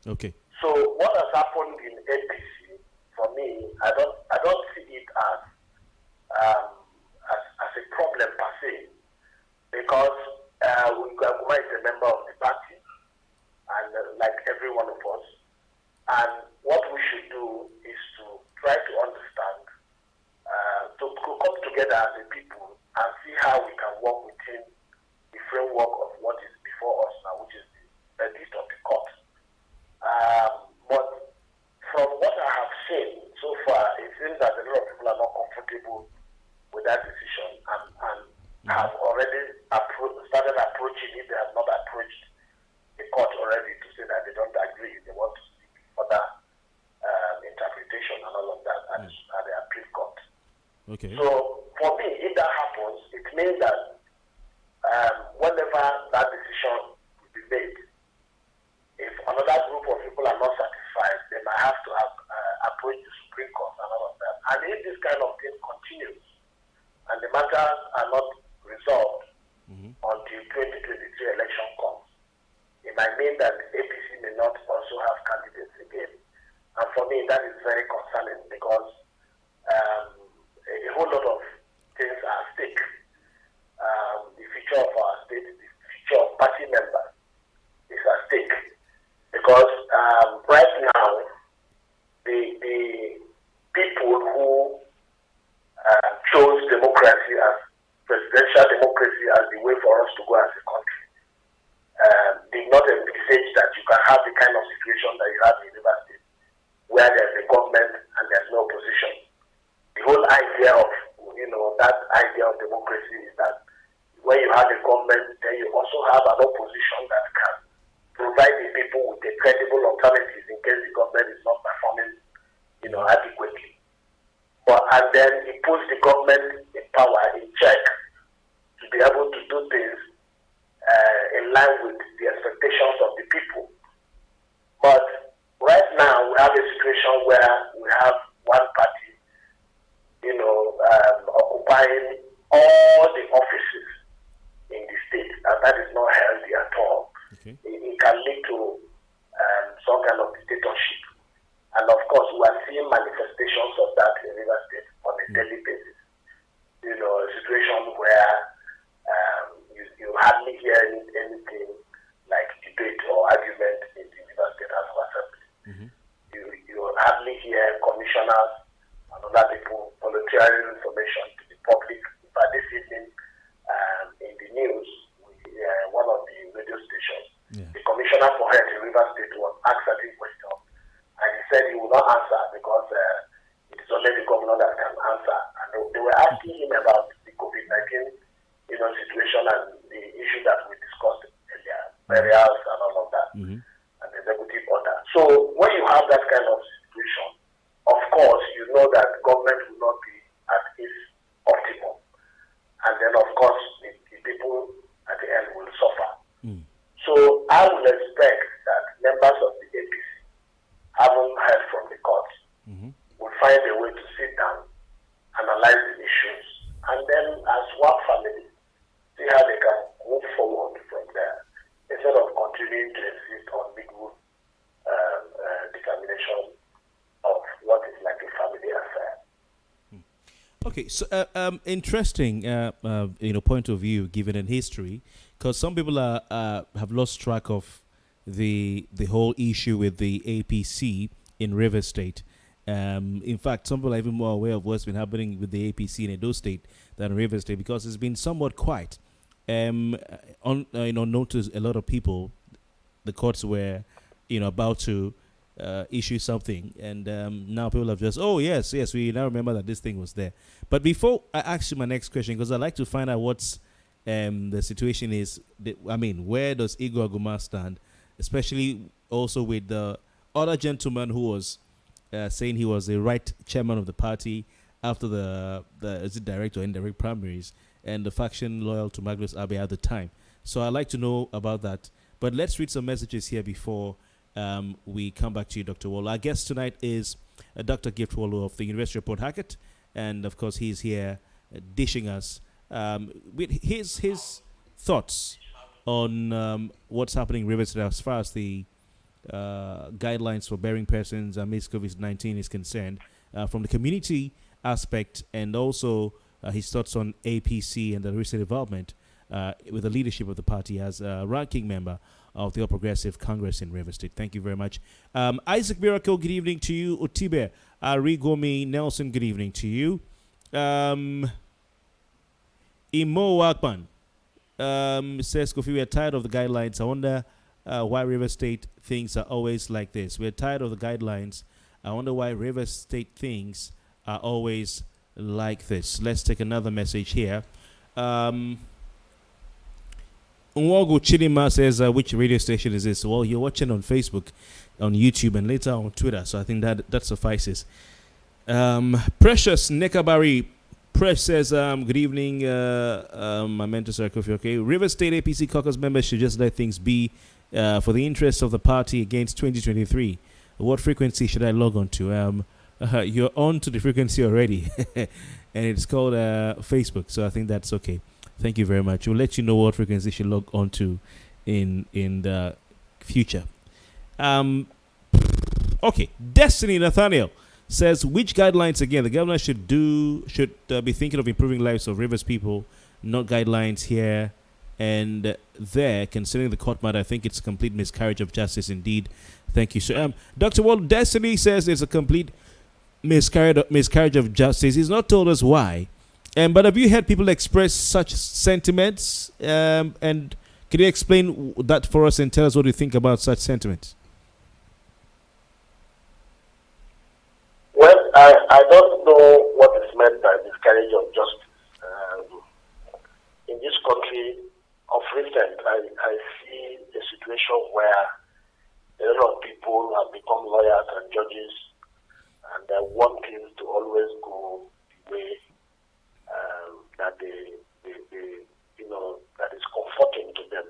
S10: Okay.
S11: So what has happened in APC, for me, I don't see it as a problem per se, because AGUMA is a member of the party, and like every one of us. And what we should do is to try to understand, to come together as a people and see how we can work within the framework of what is before us now, which is the verdict of the court. But from what I have seen so far, it seems that a lot of people are not comfortable with that decision and have already started approaching it. They have not approached the court already to say that they don't agree. They want to seek further interpretation and all of that at the appeal court.
S10: Okay.
S11: So for me, if that happens, it means that whenever that decision will be made, if another group of people are not satisfied, they might have to approach the Supreme Court and all of that. And if this kind of thing continues and the matters are not resolved until 2023 election comes, it might mean that APC may not also have candidates again. And for me, that is very concerning, because a whole lot of things are at stake. The future of our state, the future of party members is at stake. Because right now, the people who chose democracy as presidential democracy as the way for us to go as a country did not envisage that you can have the kind of situation that you have in River State, where there's a government and there's no opposition. The whole idea of, that idea of democracy is that when you have a government, then you also have an opposition that can provide the people with a credible alternative in case the government is not performing, adequately. And then it puts the government in power, in check, to be able to do things in line with the expectations of the people. But right now, we have a situation where we have one party, occupying all the offices in the state, and that is not healthy at all.
S10: Okay.
S11: It can lead to some kind of dictatorship. And of course, we are seeing manifestations of that in River State on a daily basis. A situation where you hardly hear anything like debate or argument in the River State House of Assembly. You hardly hear commissioners and other people volunteering information to the public. In fact, this evening in the news, one of the radio stations, the commissioner for health in River State was asked certain questions, and he said he will not answer because it is only the governor that can answer. And they were asking him about the COVID-19 situation and the issue that we discussed earlier, burials and all of that, and the executive order. So when you have that kind of situation, of course, you know that government will not be at its optimum. And then, of course, the people at the end will suffer. So I would expect that members of the APC, having heard from the court, will find a way to sit down, analyze the issues, and then as one family, see how they can move forward from there, instead of continuing to insist on legal determination of what is like a family affair.
S10: Okay, so interesting, point of view given in history, because some people have lost track of the whole issue with the APC in River State. In fact, some people are even more aware of what's been happening with the APC in Edo State than River State, because it's been somewhat quiet. Notice a lot of people, the courts were, about to issue something, and now people have just, yes, we now remember that this thing was there. But before I ask you my next question, because I'd like to find out what's the situation is, where does Igor AGUMA stand, especially also with the other gentleman who was saying he was the right chairman of the party after the is it direct or indirect primaries, and the faction loyal to Magnus Abe at the time. So I'd like to know about that. But let's read some messages here before we come back to you, Dr. Worlu. Our guest tonight is Dr. GOV'T Worlu of the University of Port Harcourt, and of course he's here dishing us with his thoughts on what's happening in River State as far as the guidelines for bearing persons amidst COVID-19 is concerned, from the community aspect, and also his thoughts on APC and the recent development with the leadership of the party as a ranking member of the All Progressive Congress in Rivers State. Thank you very much. Isaac Miracle, good evening to you. Otibe Arigomi Nelson, good evening to you. Imo Wakman says, Kofi, we are tired of the guidelines. I wonder why Rivers State things are always like this. We're tired of the guidelines. I wonder why Rivers State things are always like this. Let's take another message here. Nwogu Chidima says, which radio station is this? Well, you're watching on Facebook, on YouTube, and later on Twitter, so I think that suffices. Precious Nekabari Press says, good evening, my mentor, Sir Kofi. Okay, River State APC caucus members should just let things be for the interests of the party against 2023. What frequency should I log on to? You're on to the frequency already, and it's called Facebook, so I think that's okay. Thank you very much. We'll let you know what frequency you should log on to in the future. Okay, Destiny Nathaniel says, which guidelines again? The governor should be thinking of improving lives of Rivers people, not guidelines here and there. Considering the court matter, I think it's a complete miscarriage of justice indeed. Thank you, sir. Dr. Wall, Destiny says it's a complete miscarriage of justice. He's not told us why. But have you heard people express such sentiments? And can you explain that for us and tell us what you think about such sentiments?
S11: Well, I don't know what is meant by miscarriage of justice. In this country, of recent, I see a situation where a lot of people have become lawyers and judges, and they want things to always go the way that that is comforting to them.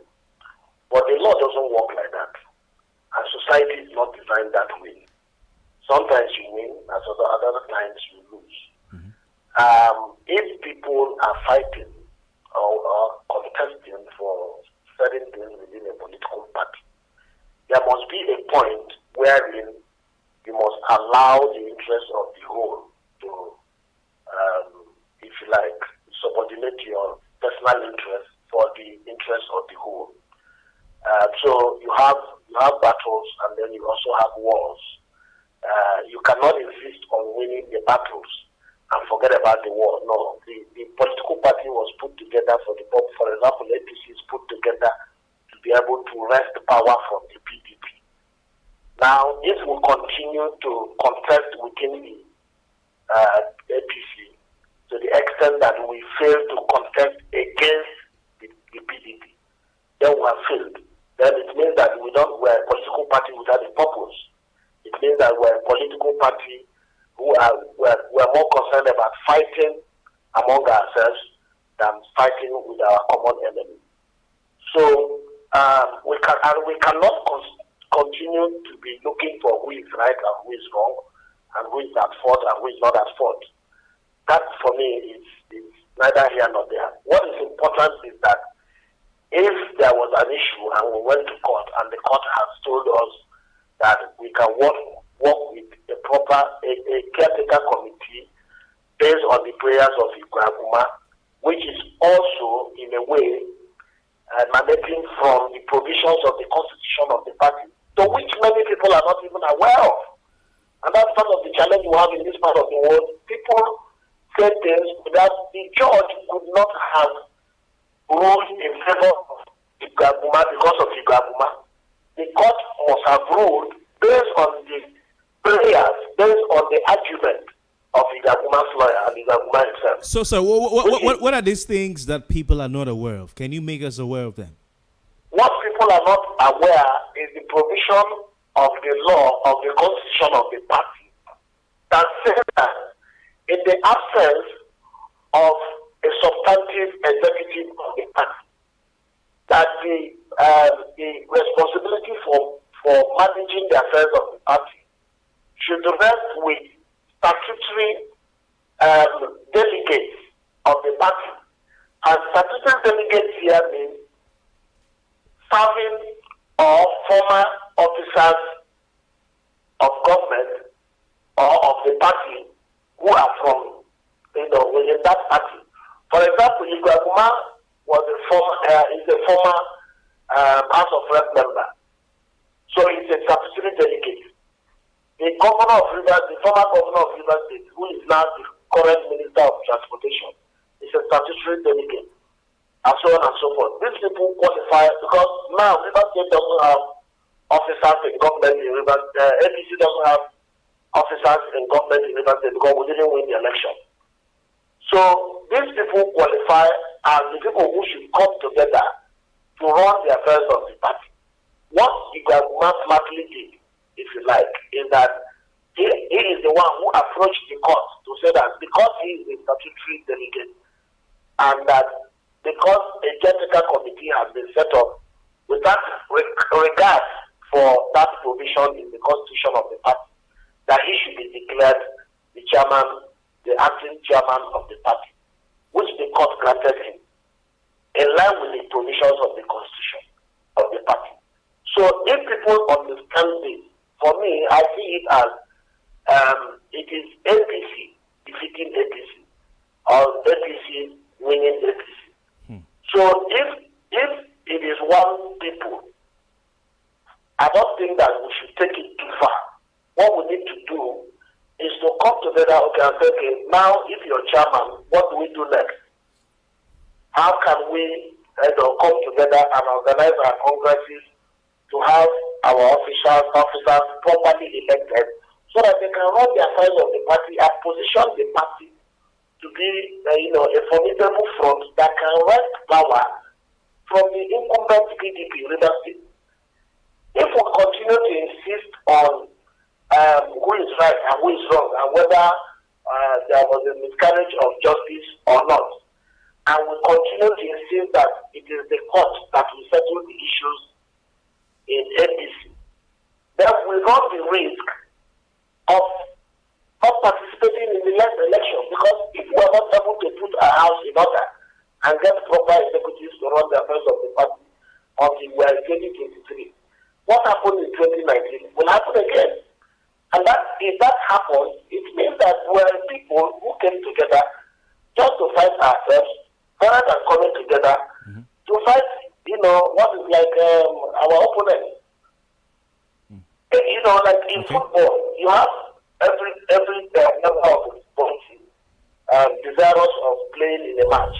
S11: But the law doesn't work like that, and society is not designed that way. Sometimes you win, and other times you lose. Mm-hmm. If people are fighting or contesting for certain things within a political party, there must be a point wherein you must allow the interest of the whole to, if you like, subordinate your personal interest for the interest of the whole. So you have battles, and then you also have wars. You cannot insist on winning the battles and forget about the war. No, the political party was put together for example, APC is put together to be able to wrest power from the PDP. Now, if we continue to contest within the APC to the extent that we fail to contest against the PDP, then we have failed. Then it means that we're a political party without a purpose. It means that we're a political party we're more concerned about fighting among ourselves than fighting with our common enemy. So we cannot continue to be looking for who is right and who is wrong, and who is at fault and who is not at fault. That for me is neither here nor there. What is important is that if there was an issue and we went to court and the court has told us that we can work with a caretaker committee based on the prayers of AGUMA, which is also in a way emanating from the provisions of the constitution of the party, to which many people are not even aware of. And that's part of the challenge we have in this part of the world. People say things that the judge could not have ruled in favor of AGUMA because of AGUMA. The court must have ruled based on the prayers, based on the argument of AGUMA's lawyer and AGUMA himself.
S10: So, sir, what are these things that people are not aware of? Can you make us aware of them?
S11: What people are not aware is the provision of the law of the constitution of the party that says that in the absence of a substantive executive of the party, that the responsibility for managing the affairs of the party should rest with statutory delegates of the party. And statutory delegates here means serving or former officers of government or of the party who are from, within that party. For example, AGUMA was is a former House of Rep member, so he's a statutory delegate. The governor of Rivers, the former governor of Rivers State, who is now the current Minister of Transportation, is a statutory delegate, and so on and so forth. These people qualify because now Rivers State doesn't have officers in government in Rivers. APC doesn't have officers in government in Rivers State because we didn't win the election. So these people qualify as the people who should come together to run the affairs of the party. What AGUMA smartly did, if you like, is that he is the one who approached the court to say that because he is a statutory delegate and that because a technical committee has been set up without regard for that provision in the constitution of the party, that he should be declared the chairman, the acting chairman of the party, which the court granted him in line with the provisions of the constitution of the party. So if people understand this, for me, I see it as it is APC defeating APC or APC winning APC. So if it is one people, I don't think that we should take it too far. What we need to do is to come together, and say, okay, now if you're chairman, what do we do next? How can we come together and organize our congresses to have our officers properly elected so that they can run the affairs of the party and position the party to be a formidable front that can wrest power from the incumbent PDP leadership. If we continue to insist on who is right and who is wrong and whether there was a miscarriage of justice or not, and we continue to insist that it is the court that will settle the issues in APC, then we run the risk of not participating in the next election, because if we are not able to put our house in order and get proper executives to run the affairs of the party until we are in 2023, what happened in 2019 will happen again. And that if that happens, it means that we are people who came together just to fight ourselves, rather than coming together to fight, what is like our opponent. Like in football, you have every member of the policy desirous of playing in a match.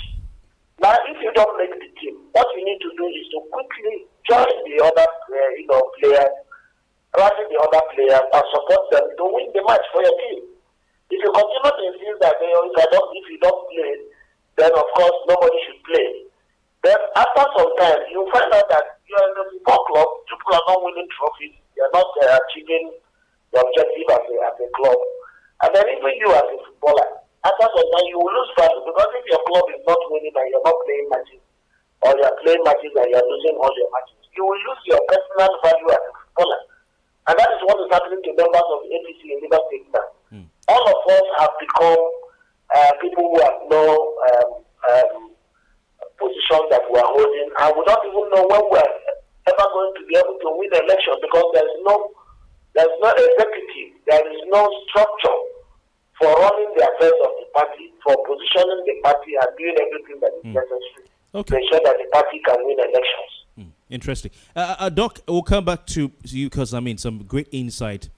S11: Now, if you don't make the team, what you need to do is to quickly join the other, players, rally the other players, and support them to win the match for your team. If you continue to insist that if you don't play, then of course nobody should play. Then after some time, you find out that you are in a football club, people are not winning trophies, you are not achieving the objective as a club. And then even you as a footballer, after some time you will lose value, because if your club is not winning and you're not playing matches, or you're playing matches and you're losing all your matches, you will lose your personal value as a footballer. And that is what is happening to members of the APC in Rivers State now. All of us have become people who have no position that we are holding, and we don't even know when we are ever going to be able to win the election, because there's no executive, there is no structure for running the affairs of the party, for positioning the party and doing everything that is necessary to ensure that the party can win elections.
S10: Interesting. Doc, we'll come back to you because, some great insight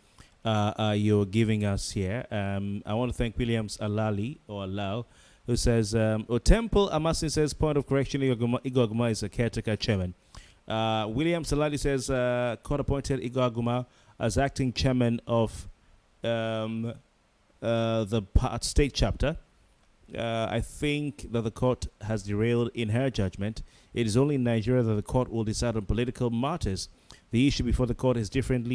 S10: you're giving us here. I want to thank Williams Alao, who says, Temple Amasin says, point of correction, AGUMA is a caretaker chairman. Williams Alali says, court appointed AGUMA as acting chairman of the state chapter. I think that the court has derailed in her judgment. It is only in Nigeria that the court will decide on political matters. The issue before the court is different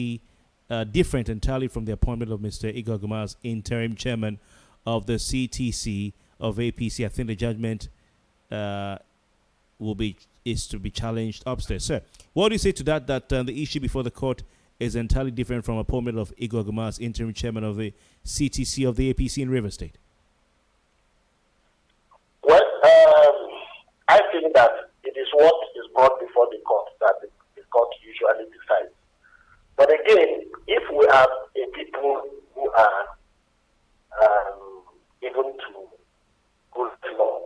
S10: entirely from the appointment of Mr. AGUMA as interim chairman of the CTC of APC. I think the judgment is to be challenged upstairs. Sir, what do you say to that the issue before the court is entirely different from appointment of AGUMA as interim chairman of the CTC of the APC in Rivers State?
S11: Well, I think that it is what is brought before the court that the court usually decides. But again, if we have a people who are able to good law,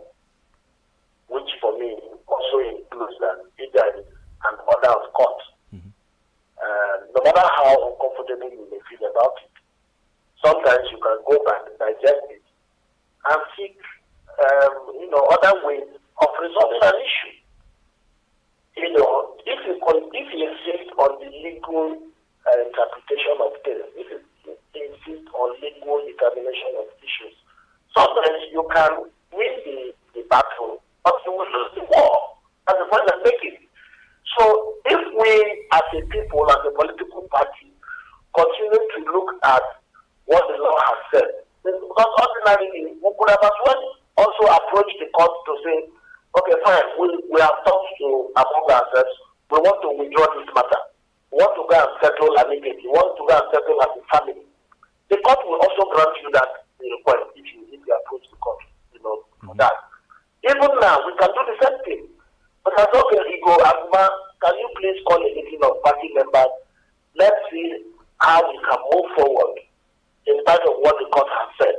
S11: which for me also includes that if there is an order of court, no matter how uncomfortable you may feel about it, sometimes you can go back, digest it, and seek, other ways of resolving an issue. If you insist on the legal interpretation of things, if you insist on legal determination of issues, sometimes you can win the battle, but you will lose the war. That's the point I'm making. So if we, as a people, as a political party, continue to look at what the law has said, because ordinarily we could have as well also approached the court to say, okay, fine, we have talked to among ourselves, we want to withdraw this matter. We want to go and settle amicably. We want to go and settle as a family. The court will also grant you that request if you approach the court, for that. Even now, we can do the same thing. But as okay, AGUMA, can you please call a meeting of party members? Let's see how we can move forward in spite of what the court has said.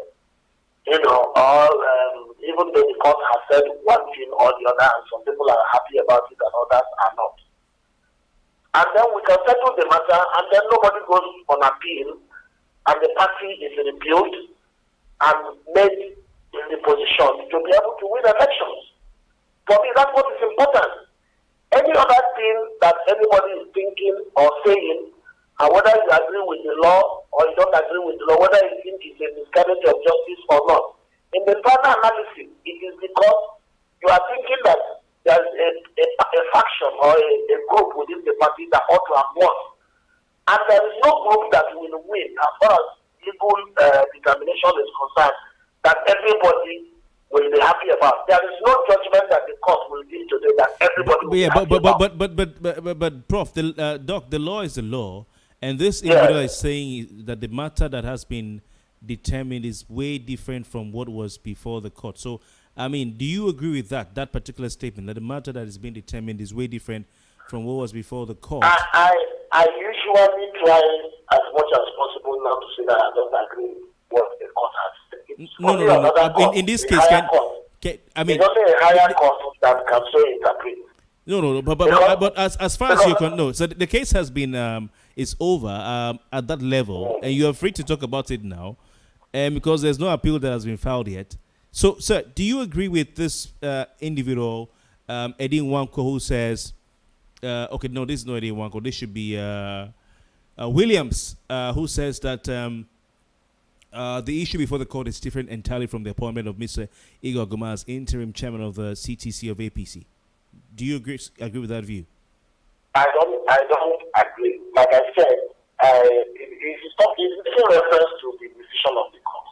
S11: Even though the court has said one thing or the other, and some people are happy about it and others are not. And then we can settle the matter, and then nobody goes on appeal, and the party is rebuilt and made in the position to be able to win elections. For me, that's what is important. Any other thing that anybody is thinking or saying, and whether you agree with the law or you don't agree with the law, whether you think it's a miscarriage of justice or not, in the final analysis, it is because you are thinking that there is a faction or a group within the party that ought to have won. And there is no group that will win as far as legal determination is concerned that everybody will be happy about. There is no judgment that the court will give today that everybody will be happy about.
S10: But Prof, the law is the law, and this individual is saying that the matter that has been determined is way different from what was before the court. So, I mean, do you agree with that particular statement, that the matter that is being determined is way different from what was before the court?
S11: I usually try as much as possible not to say that I don't agree with what the court has said.
S10: No. In this case, I mean,
S11: it's only a higher court that can so interpret.
S10: No. But as far as you can know, so the case has been is over at that level, and you are free to talk about it now, because there's no appeal that has been filed yet. So, sir, do you agree with this individual, Eddie Nwanko, who says, okay, no, this is not Eddie Nwanko, this should be Williams, who says that the issue before the court is different entirely from the appointment of Mr. AGUMA as interim chairman of the CTC of APC. Do you agree with that view?
S11: I don't agree. Like I said, it's making reference to the decision of the court.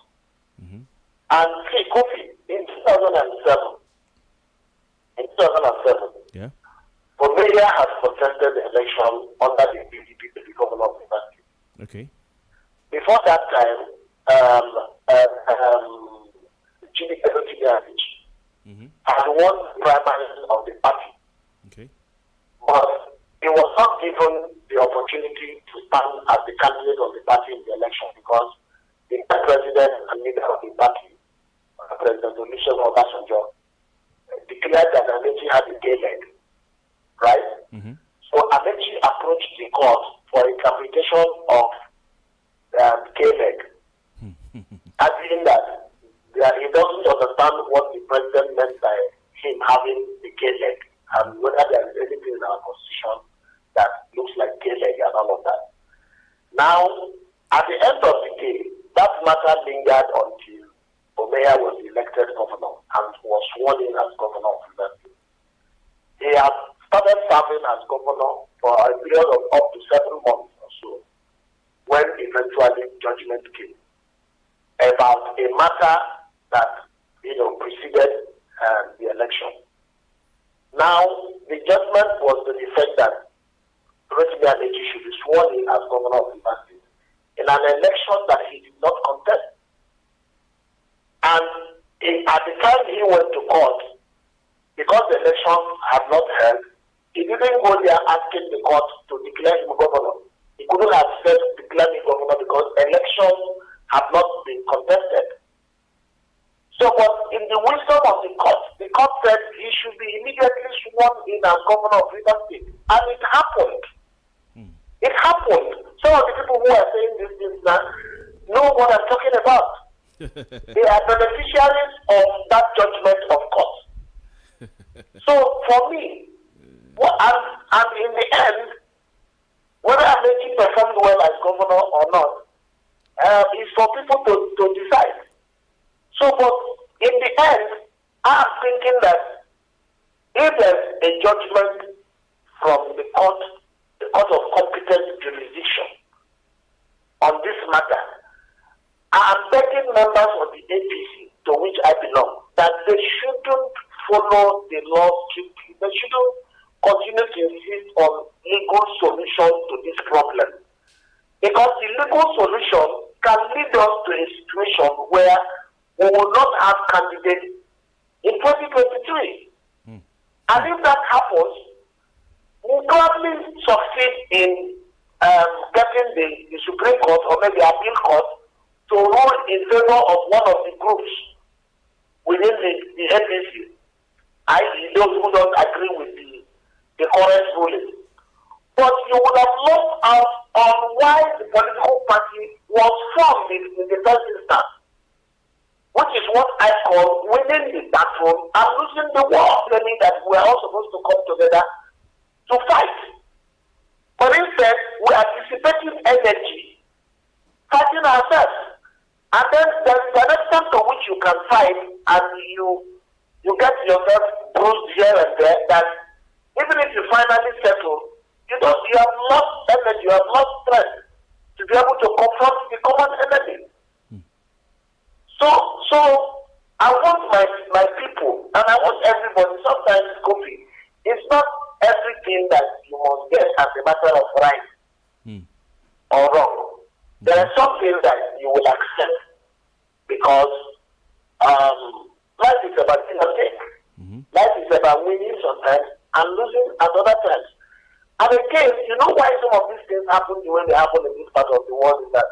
S11: And see, Kofi, in 2007,
S10: yeah,
S11: Bomeria has contested the election under the PDP to be governor of the state.
S10: Okay.
S11: Before that time, Jimmy had won the primaries of the party.
S10: Okay.
S11: But he was not given the opportunity to stand as the candidate of the party in the election because the president and leader of the party, President Olusegun Obasanjo, declared that Amechi had a gay leg, right? So Amechi approached the court for interpretation of gay leg, arguing that he doesn't understand what the president meant by him having the gay leg, and whether there is anything in our constitution that looks like gay leg and all of that. Now, at the end of the day, that matter lingered until Omeya was elected governor and was sworn in as governor of the state. He has started serving as governor for a period of up to 7 months or so, when eventually judgment came about a matter that preceded the election. Now, the judgment was to the effect that Rotimi Amechi should be sworn in as governor of the state in an election that he did not contest. And at the time he went to court, because the election had not held, he didn't go there asking the court to declare him governor. he couldn't have said declare me governor because elections have not been contested. So, but in the wisdom of the court said he should be immediately sworn in as governor of Rivers State. And it happened. It happened. Some of the people who are saying these things now know what I'm talking about. They are beneficiaries of that judgment of court. So, for me, and in the end, whether Amechi performed well as governor or not, is for people to decide. So, but in the end, I'm thinking that if there's a judgment from the court of competent jurisdiction on this matter, I'm begging members of the APC, to which I belong, that they shouldn't follow the law strictly. They shouldn't continue to insist on legal solution to this problem. Because the legal solution can lead us to a situation where we will not have candidates in 2023. And if that happens, we'll probably succeed in getting the Supreme Court or maybe appeal court to rule in favor of one of the groups within the NDC, i.e. those who don't agree with the current ruling. But you would have looked out on why the political party was formed in the first instance, which is what I call winning the battle and losing the war, claiming that we are all supposed to come together to fight. But instead, we are dissipating energy, fighting ourselves. And then there is an extent to which you can fight and you get yourself bruised here and there, that even if you finally settle, you have lost energy, you have lost strength to be able to confront the common enemy. So I want my people, and I want everybody, sometimes, Kofi, it's not everything that you must get as a matter of right or wrong. There are some things that you will accept because life is about give and take. Life is about winning sometimes and losing at other times. And again, you know why some of these things happen the way they happen in this part of the world is that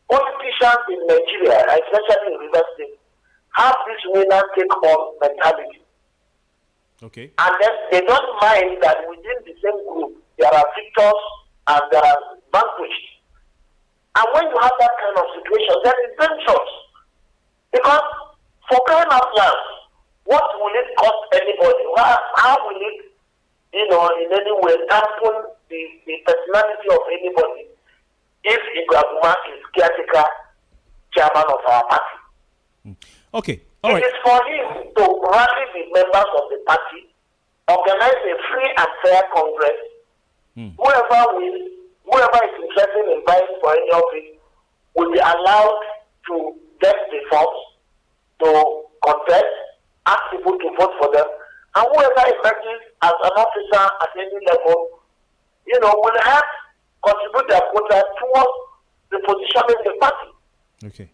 S11: politicians in Nigeria, especially in Rivers State, have this winner take all mentality.
S10: Okay.
S11: And then they don't mind that within the same group there are victors and there are vanquished. And when you have that kind of situation, then it's dangerous. Because for crying out loud, what will it cost anybody? How will it, in any way dampen the personality of anybody if AGUMA is caretaker chairman of our party?
S10: Okay. All right.
S11: It is for him to rally the members of the party, organize a free and fair congress. Whoever wins, whoever is interested in vying for any of it, will be allowed to get the forms to contest, ask people to vote for them, and whoever emerges as an officer at any level, will have contribute their quota towards the position in the party.
S10: Okay.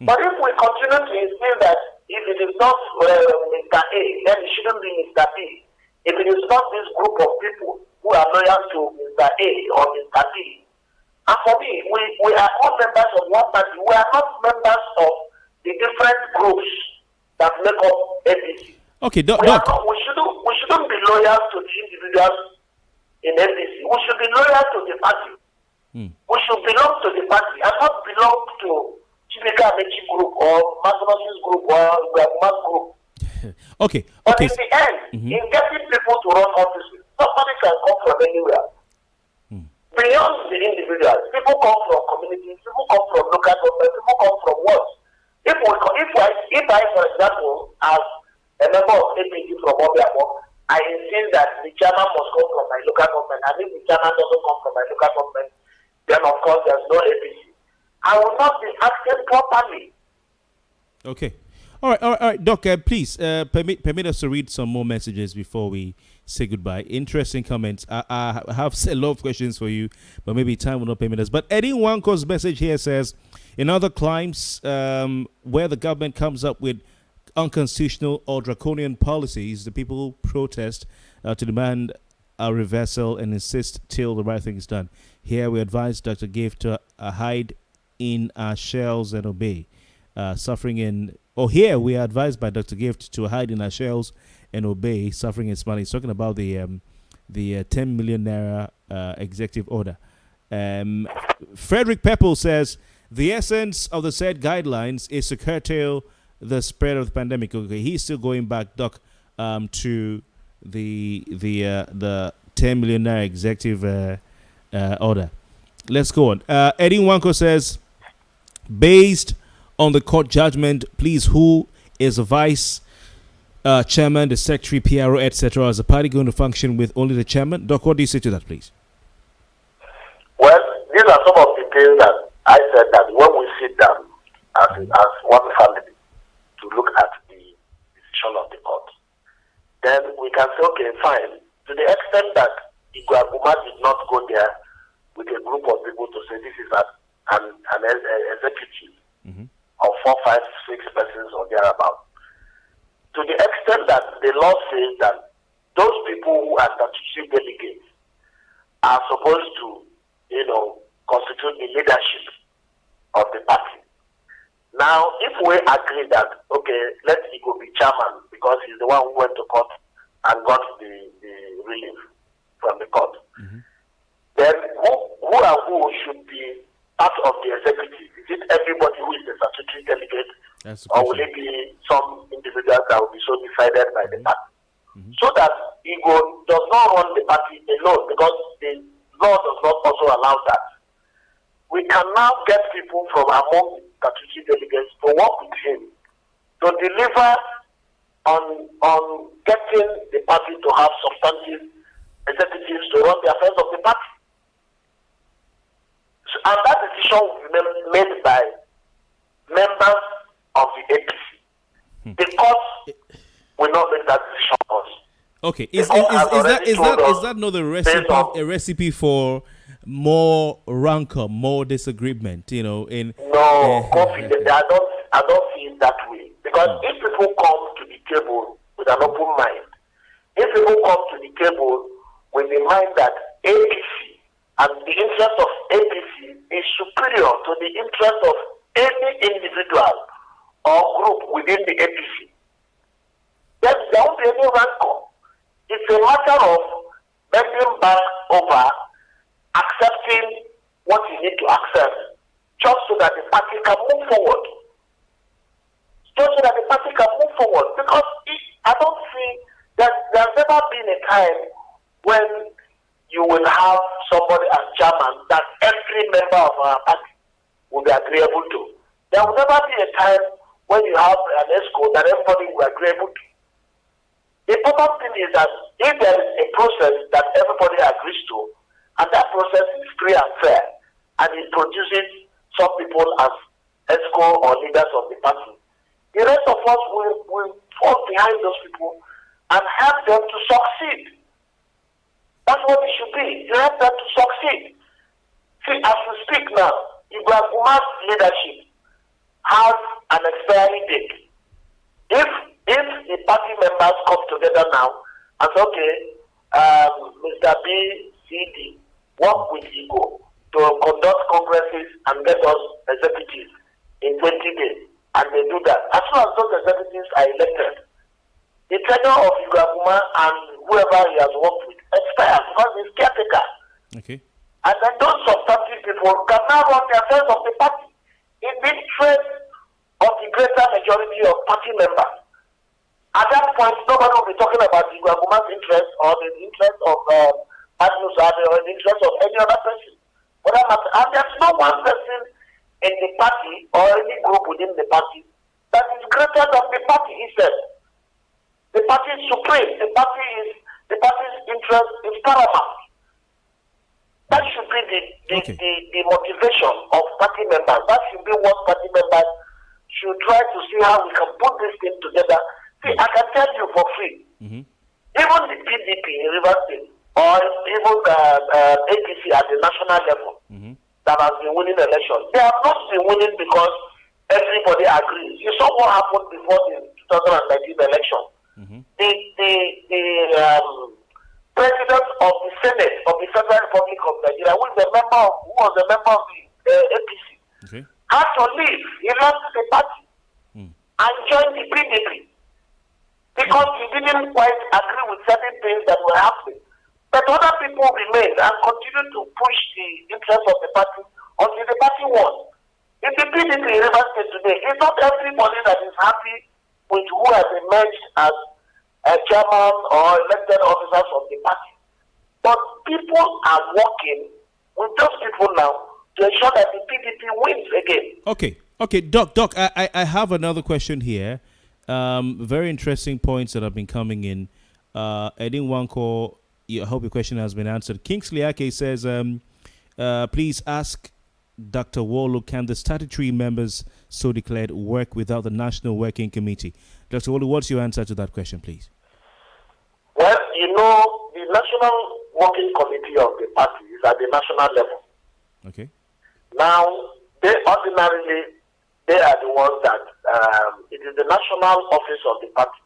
S11: But if we continue to insist that if it is not Mr. A, then it shouldn't be Mr. B. If it is not this group of people who are loyal to Mr. A or Mr. B. And for me, we are all members of one party. We are not members of the different groups that make up NDC.
S10: Okay, Doc.
S11: We shouldn't be loyal to the individuals in NDC. We should be loyal to the party. We should belong to the party and not belong to Chibika Amechi group or Magnus's group or Guaguma's group.
S10: Okay.
S11: But in the end, in getting people to run offices, somebody can come from anywhere. Beyond the individuals, people come from communities, people come from local government, people come from what? If I, for example, as a member of APC from Obiabo, I insist that the chairman must come from my local government, and if the chairman doesn't come from my local government, then of course there's no APC. I will not be acting properly.
S10: Okay. All right, Doc, please permit us to read some more messages before we say goodbye. Interesting comments. I have a lot of questions for you, but maybe time will not permit us. But Eddie Wanko's message here says, in other climes where the government comes up with unconstitutional or draconian policies, the people protest to demand a reversal and insist till the right thing is done. Here we advise Dr. GOV'T to hide in our shells and obey. Here we are advised by Dr. GOV'T to hide in our shells and obey, suffering in Somalia. He's talking about the 10 million naira executive order. Frederick Pepple says the essence of the said guidelines is to curtail the spread of the pandemic. Okay, he's still going back, Doc, to the 10 million naira executive order. Let's go on. Eddie Wanko says, based on the court judgment, please, who is the vice chairman, the secretary, PRO, etc.? Is the party going to function with only the chairman? Doc, what do you say to that, please?
S11: Well, these are some of the things that I said that when we sit down as one family to look at the decision of the court, then we can say, okay, fine. To the extent that AGUMA did not go there with a group of people to say this is an executive of 4, 5, 6 persons or thereabout. To the extent that the law says that those people who are statutory delegates are supposed to, constitute the leadership of the party. Now, if we agree that, okay, let Igbo be chairman because he's the one who went to court and got the relief from the court, then who and who should be part of the executive? Is it everybody who is the statutory delegate, or will it be some individuals that will be so decided by the party? So that Igbo does not run the party alone, because the law does not also allow that. We can now get people from among the statutory delegates to work with him to deliver on getting the party to have substantive executives to run the affairs of the party. And that decision will be made by members of the APC. The court will not make that decision for us.
S10: Okay, is that not a recipe for more rancor, more disagreement?
S11: No, Kofi, I don't see it that way. Because if people come to the table with an open mind, if people come to the table with the mind that APC and the interest of APC is superior to the interest of any individual or group within the APC, then there won't be any rancor. It's a matter of bending back over, accepting what you need to accept, just so that the party can move forward. Because I don't see that there's never been a time when you will have somebody as chairman that every member of our party will be agreeable to. There will never be a time when you have an ESCO that everybody will be agreeable to. The important thing is that if there is a process that everybody agrees to, and that process is free and fair, and it produces some people as ESCO or leaders of the party, the rest of us will fall behind those people and help them to succeed. That's what it should be. You help them to succeed. See, as we speak now, AGUMA's leadership has an expiry date. If the party members come together now and say, okay, Mr. B, C, D, work with Igbo to conduct congresses and get us executives in 20 days, and they do that, as soon as those executives are elected, the tenure of AGUMA and whoever he has worked with expires because he's caretaker.
S10: Okay.
S11: And then those substantive people can now run the affairs of the party in the interest of the greater majority of party members. At that point, nobody will be talking about AGUMA's interest or the interest of Magnus or the interest of any other person. And there's no one person in the party or any group within the party that is greater than the party itself. The party is supreme. The party's interest is paramount. That should be the motivation of party members. That should be what party members should try to see how we can put this thing together. See, I can tell you for free. Even the PDP in Rivers State or even APC at the national level that has been winning elections, they have not been winning because everybody agrees. You saw what happened before the 2019 election. The president of the Senate of the Federal Republic of Nigeria, who was a member of the APC, had to leave. He left the party and joined the PDP because he didn't quite agree with certain things that were happening. But other people remained and continued to push the interests of the party until the party won. In the PDP in Rivers State today, it's not everybody that is happy with who has emerged as a chairman or elected officers of the party. But people are working with those people now to ensure that the PDP wins again.
S10: Okay, Doc, I have another question here. Very interesting points that have been coming in. Edin Wanko, I hope your question has been answered. Kingsley Ake says, please ask Dr. Worlu, can the statutory members so declared work without the National Working Committee? Dr. Worlu, what's your answer to that question, please?
S11: Well, the National Working Committee of the party is at the national level.
S10: Okay.
S11: Now, they are the ones that, it is the national office of the party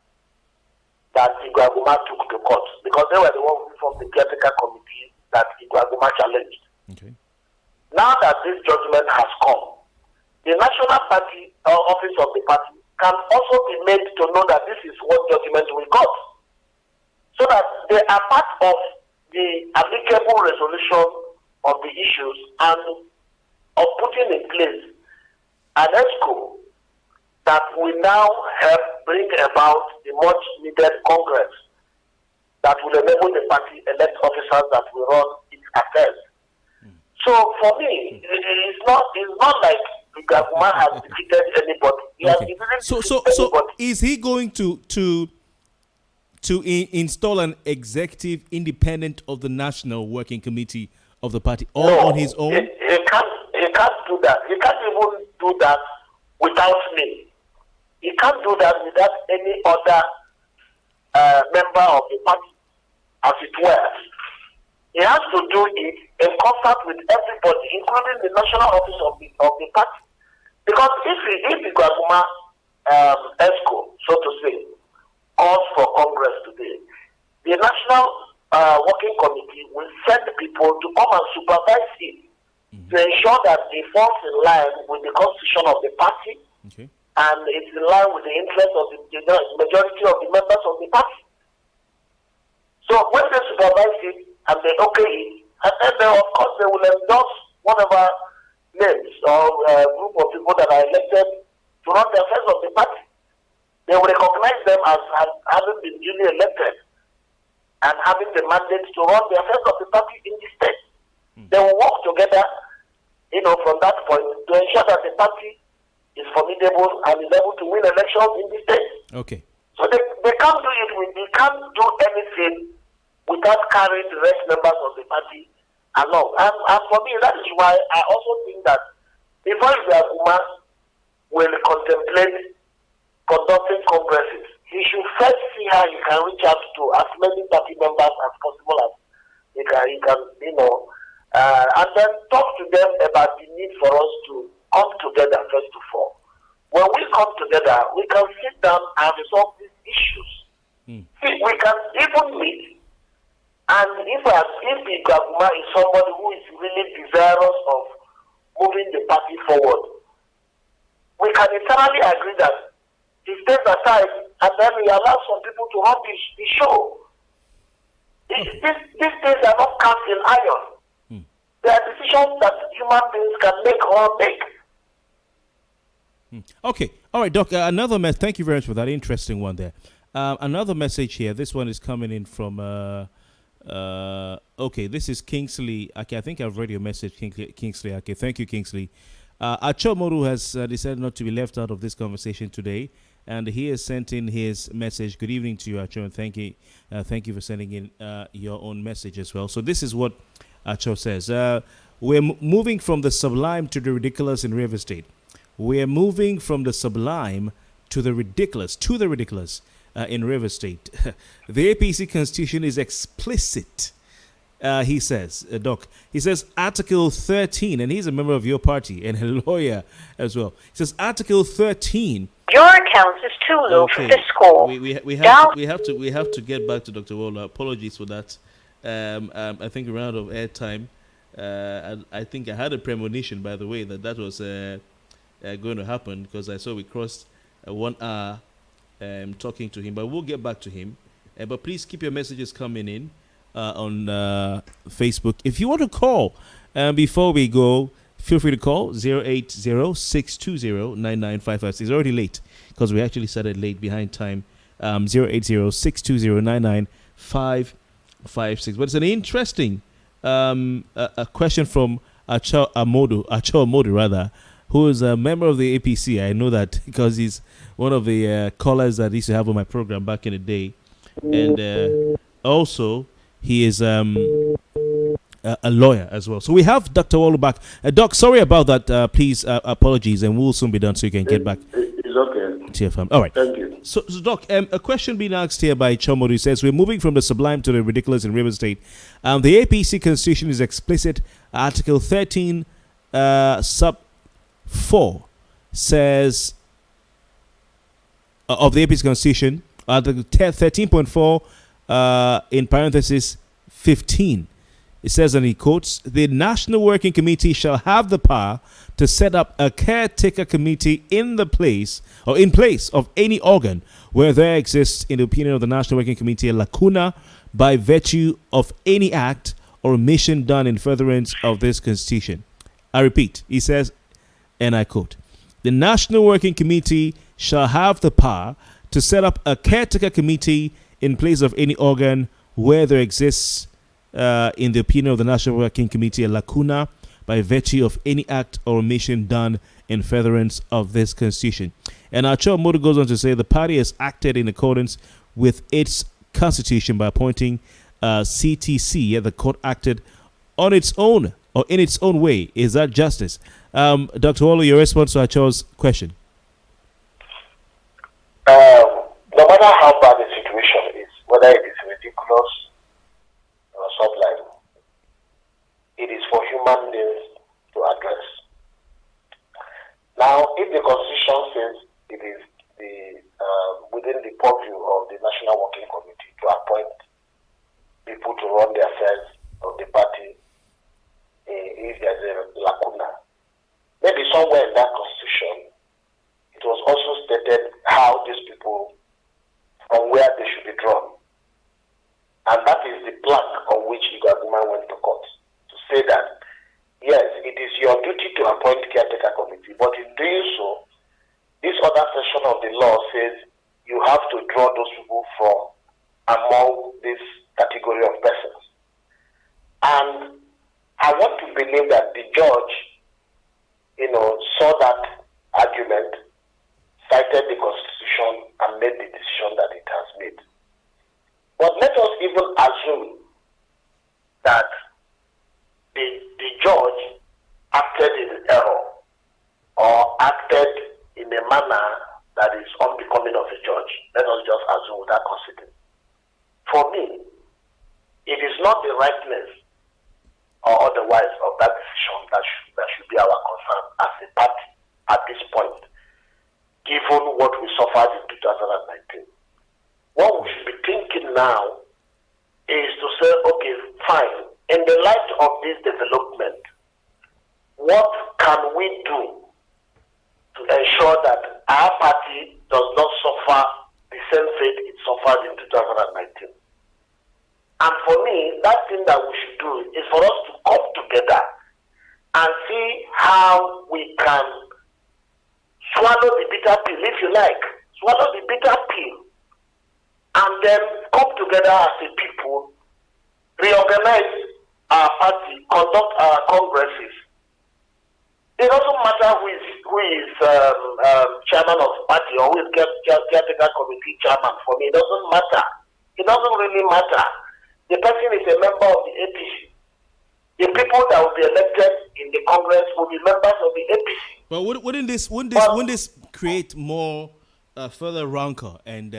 S11: that AGUMA took to court, because they were the ones who formed the caretaker committee that AGUMA challenged.
S10: Okay.
S11: Now that this judgment has come, the national party office of the party can also be made to know that this is what judgment we got, so that they are part of the amicable resolution of the issues and of putting in place an ESCO that will now help bring about the much needed Congress that will enable the party elect officers that will run its affairs. So for me, it's not like AGUMA has defeated anybody. He has
S10: So is he going to install an executive independent of the National Working Committee of the party, all on his own?
S11: He can't do that. He can't even do that without me. He can't do that without any other member of the party, as it were. He has to do it in concert with everybody, including the national office of the party. Because if the AGUMA ESCO, so to say, calls for Congress today, the National Working Committee will send people to come and supervise it to ensure that it falls in line with the constitution of the party and it's in line with the interest of the majority of the members of the party. So when they supervise it and they okay it, and then of course they will endorse whatever names or group of people that are elected to run the affairs of the party. They will recognize them as having been duly elected and having the mandate to run the affairs of the party in the state. They will work together, from that point to ensure that the party is formidable and is able to win elections in the state.
S10: Okay.
S11: So they can't do it. They can't do anything without carrying the rest members of the party along. And for me, that is why I also think that before AGUMA will contemplate conducting congresses, he should first see how he can reach out to as many party members as possible as he can, and then talk to them about the need for us to come together first of all. When we come together, we can sit down and resolve these issues. See, we can even meet, and if AGUMA is somebody who is really desirous of moving the party forward, we can internally agree that he stays aside and then we allow some people to run the show. These things are not cast in iron. They are decisions that human beings can make or make.
S10: Okay. All right, Doc. Another message. Thank you very much for that interesting one there. Another message here. This one is coming in from... okay, this is Kingsley. Okay, I think I've read your message, Kingsley. Okay, thank you, Kingsley. Achomoru has decided not to be left out of this conversation today, and he has sent in his message. Good evening to you, Acho, and thank you for sending in your own message as well. So this is what Acho says. We're moving from the sublime to the ridiculous in River State. We're moving from the sublime to the ridiculous, in River State. The APC constitution is explicit, he says, Doc. He says Article 13, and he's a member of your party and a lawyer as well. He says Article 13.
S12: Your account is too low for this call.
S10: We have to get back to Dr. Worlu. Apologies for that. I think we ran out of airtime. I think I had a premonition, by the way, that was going to happen because I saw we crossed 1 hour talking to him. But we'll get back to him. But please keep your messages coming in on Facebook. If you want to call before we go, feel free to call 080-620-9955. It's already late because we actually started late behind time. 080-620-99556. But it's an interesting a question from Acho Modu, rather, who is a member of the APC. I know that because he's one of the callers that I used to have on my program back in the day. And also, he is a lawyer as well. So we have Dr. Worlu back. Doc, sorry about that. Please, apologies, and we'll soon be done so you can get back.
S11: It's okay.
S10: To your family. All right.
S11: Thank you.
S10: So Doc, a question being asked here by Chomodu says, we're moving from the sublime to the ridiculous in River State. The APC constitution is explicit. Article 13, sub 4 says, of the APC constitution, Article 13.4, in parenthesis 15. It says, and he quotes, the National Working Committee shall have the power to set up a caretaker committee in place of any organ where there exists, in the opinion of the National Working Committee, a lacuna by virtue of any act or omission done in furtherance of this constitution. I repeat, he says, and I quote, the National Working Committee shall have the power to set up a caretaker committee in place of any organ where there exists, in the opinion of the National Working Committee, a lacuna by virtue of any act or omission done in furtherance of this constitution. And Acho Modu goes on to say the party has acted in accordance with its constitution by appointing CTC. Yet the court acted on its own or in its own way. Is that justice? Dr. Worlu, your response to Acho's question?
S11: No matter how bad the situation is, whether it is ridiculous or sublime, it is for human beings to address. Now, if the Constitution says it is within the purview of the National Working Committee to appoint people to run the affairs of the party, if there's a lacuna, maybe somewhere in that Constitution, it was also stated how these people, from where they should be drawn. And that is the plank on which AGUMA went to court, to say that, yes, it is your duty to appoint caretaker committee, but in doing so, this other section of the law says you have to draw those people from among this category of persons. And I want to believe that the judge, saw that argument, cited the Constitution, and made the decision that it has made. But let us even assume that the judge acted in error or acted in a manner that is unbecoming of a judge. Let us just assume without considering. For me, it is not the rightness or otherwise of that decision that should be our concern as a party at this point, given what we suffered in 2019. What we should be thinking now is to say, okay, fine, in the light of this development, what can we do to ensure that our party does not suffer the same fate it suffered in 2019? And for me, that thing that we should do is for us to come together and see how we can swallow the bitter pill, if you like. Swallow the bitter pill. And then come together as a people, reorganize our party, conduct our congresses. It doesn't matter who is chairman of the party or who is caretaker committee chairman. For me, it doesn't matter. It doesn't really matter. The person is a member of the APC. The people that will be elected in the Congress will be members of the APC.
S10: But wouldn't this create more further rancor and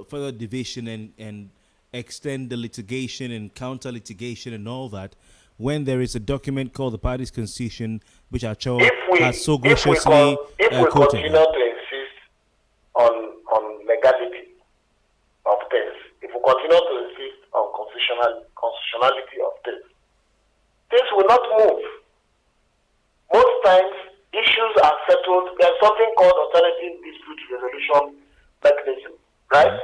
S10: further division and extend the litigation and counter litigation and all that when there is a document called the party's constitution, which Acho has so graciously quoted?
S11: If we continue to insist on legality of things, if we continue to insist on constitutional constitutionality of this. Things will not move. Most times, issues are settled. There's something called alternative dispute resolution mechanism, right?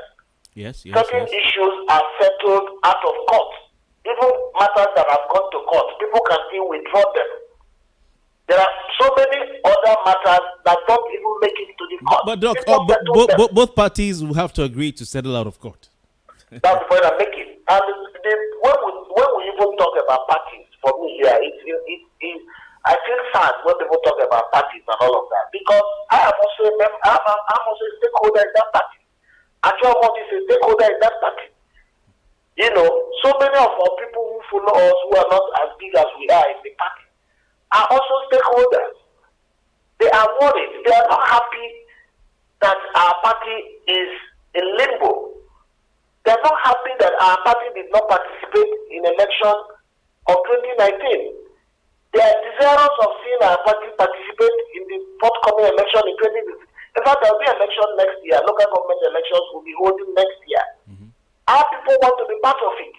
S10: Yes.
S11: Certain issues are settled out of court. Even matters that have gone to court, people can still withdraw them. There are so many other matters that don't even make it to the court.
S10: But Doc, both parties will have to agree to settle out of court.
S11: That's the point I'm making. And when we even talk about parties, for me here, I feel sad when people talk about parties and all of that, because I'm also a stakeholder in that party. Actually, is a stakeholder in that party. You know, so many of our people who follow us, who are not as big as we are in the party, are also stakeholders. They are worried. They are not happy that our party is in limbo. They are not happy that our party did not participate in election of 2019. They are desirous of seeing our party participate in the forthcoming election in 2020. In fact, there will be election next year. Local government elections will be holding next year. Our people want to be part of it.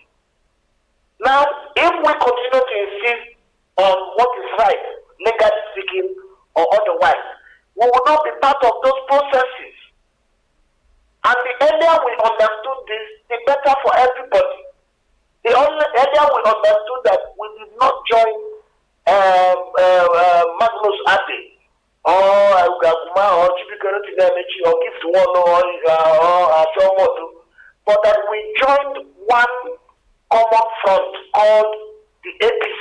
S11: Now, if we continue to insist on what is right, legally speaking, or otherwise, we will not be part of those processes. And the earlier we understood this, the better for everybody. The earlier we understood that we did not join Magnus Ade or AGUMA or GIUDELINES or GIFT One or Ashomodu, but that we joined one common front called the APC.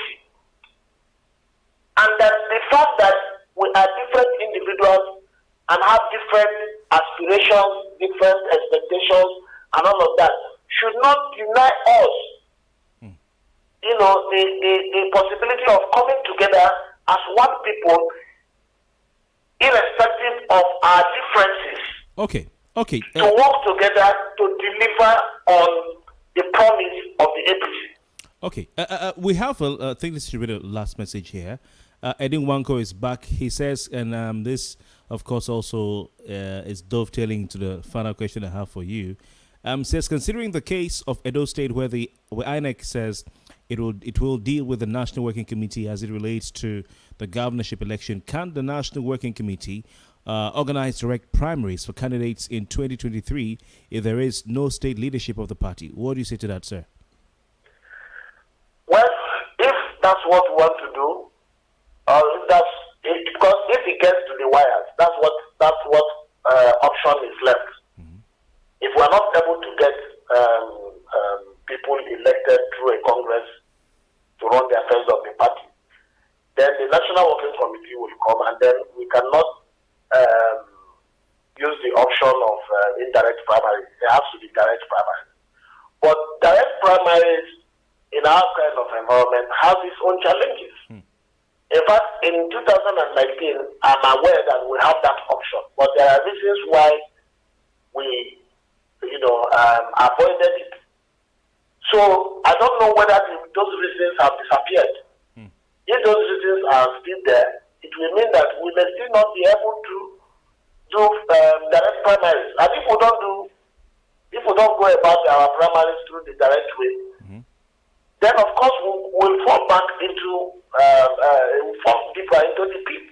S11: And that the fact that we are different individuals and have different aspirations, different expectations, and all of that should not deny us, you know, the possibility of coming together as one people, irrespective of our differences.
S10: Okay.
S11: To work together to deliver on the promise of the APC.
S10: Okay. We have I think this should be the last message here. Edin Wanko is back. He says, and this, of course, also is dovetailing to the final question I have for you. Says, considering the case of Edo State, where INEC says it will deal with the National Working Committee as it relates to the governorship election, can the National Working Committee organize direct primaries for candidates in 2023 if there is no state leadership of the party? What do you say to that, sir?
S11: Well, if that's what we want to do, because if it gets to the wires, that's what option is left. If we are not able to get people elected through a congress to run the affairs of the party, then the National Working Committee will come, and then we cannot use the option of indirect primaries. There has to be direct primaries. But direct primaries in our kind of environment have its own challenges. In fact, in 2019, I'm aware that we have that option, but there are reasons why we, avoided it. So I don't know whether those reasons have disappeared. If those reasons are still there, it will mean that we may still not be able to do direct primaries. And if we don't go about our primaries through the direct way, then of course we'll fall back into fall deeper into the pit.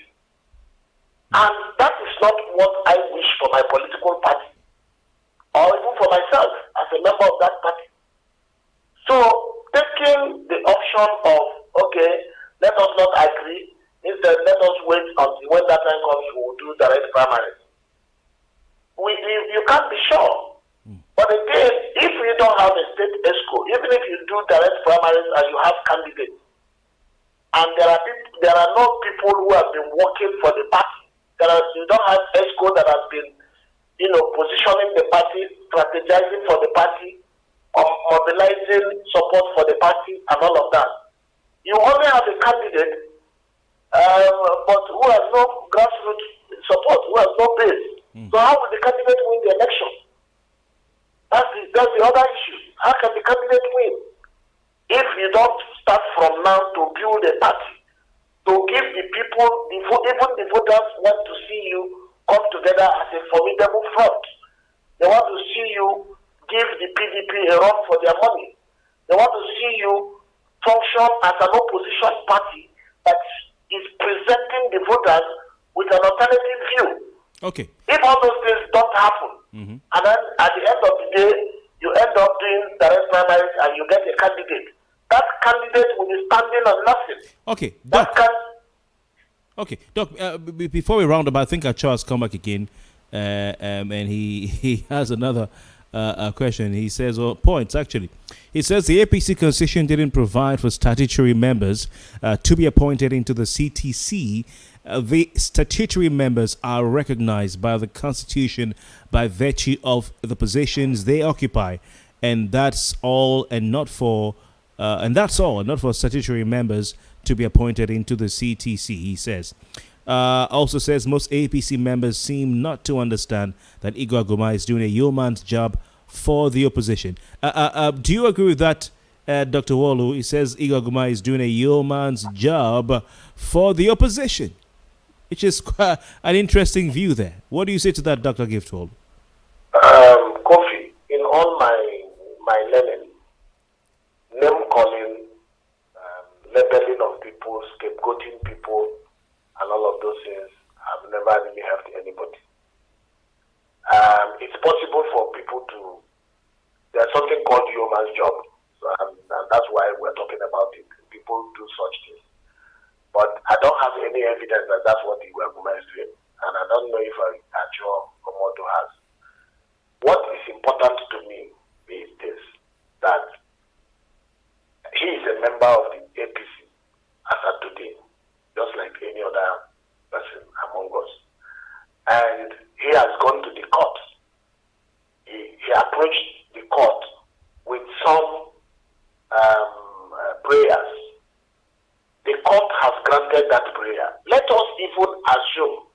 S11: And that is not what I wish for my political party, or even for myself as a member of that party. So taking the option of, okay, let us not agree, instead let us wait until when that time comes, we will do direct primaries. You can't be sure. But again, if you don't have a state ESCO, even if you do direct primaries and you have candidates, and there are no people who have been working for the party, you don't have ESCO that has been, positioning the party, strategizing for the party, mobilizing support for the party, and all of that. You only have a candidate, but who has no grassroots support, who has no base. So how will the candidate win the election? That's the other issue. How can the candidate win? If you don't start from now to build a party, to give the people, even the voters want to see you come together as a formidable front. They want to see you give the PDP a run for their money. They want to see you function as an opposition party that is presenting the voters with an alternative view.
S10: Okay.
S11: If all those things don't happen, and then at the end of the day, you end up doing direct primaries and you get a candidate, that candidate will be standing on nothing.
S10: Okay, Doc. Okay, Doc, before we round up, I think Acho has come back again, and he has another question. He says, points actually. He says the APC constitution didn't provide for statutory members to be appointed into the CTC. The statutory members are recognized by the constitution by virtue of the positions they occupy, and that's all, and not for statutory members to be appointed into the CTC, he says. Also says most APC members seem not to understand that Igwe AGUMA is doing a yeoman's job for the opposition. Do you agree with that, Dr. Worlu? He says Igwe AGUMA is doing a yeoman's job for the opposition, which is quite an interesting view there. What do you say to that, Dr. GOV'T Worlu?
S11: Kofi, in all my learning, name calling, labeling of people, scapegoating people, and all of those things have never really helped anybody. It's possible for people to, there's something called human job, so, and that's why we're talking about it. People do such things. But I don't have any evidence that that's what Igwe AGUMA is doing, and I don't know if Acho Komodo has. What is important to me is this, that he is a member of the APC as of today, just like any other person among us. And he has gone to the court. He approached the court with some prayers. The court has granted that prayer. Let us even assume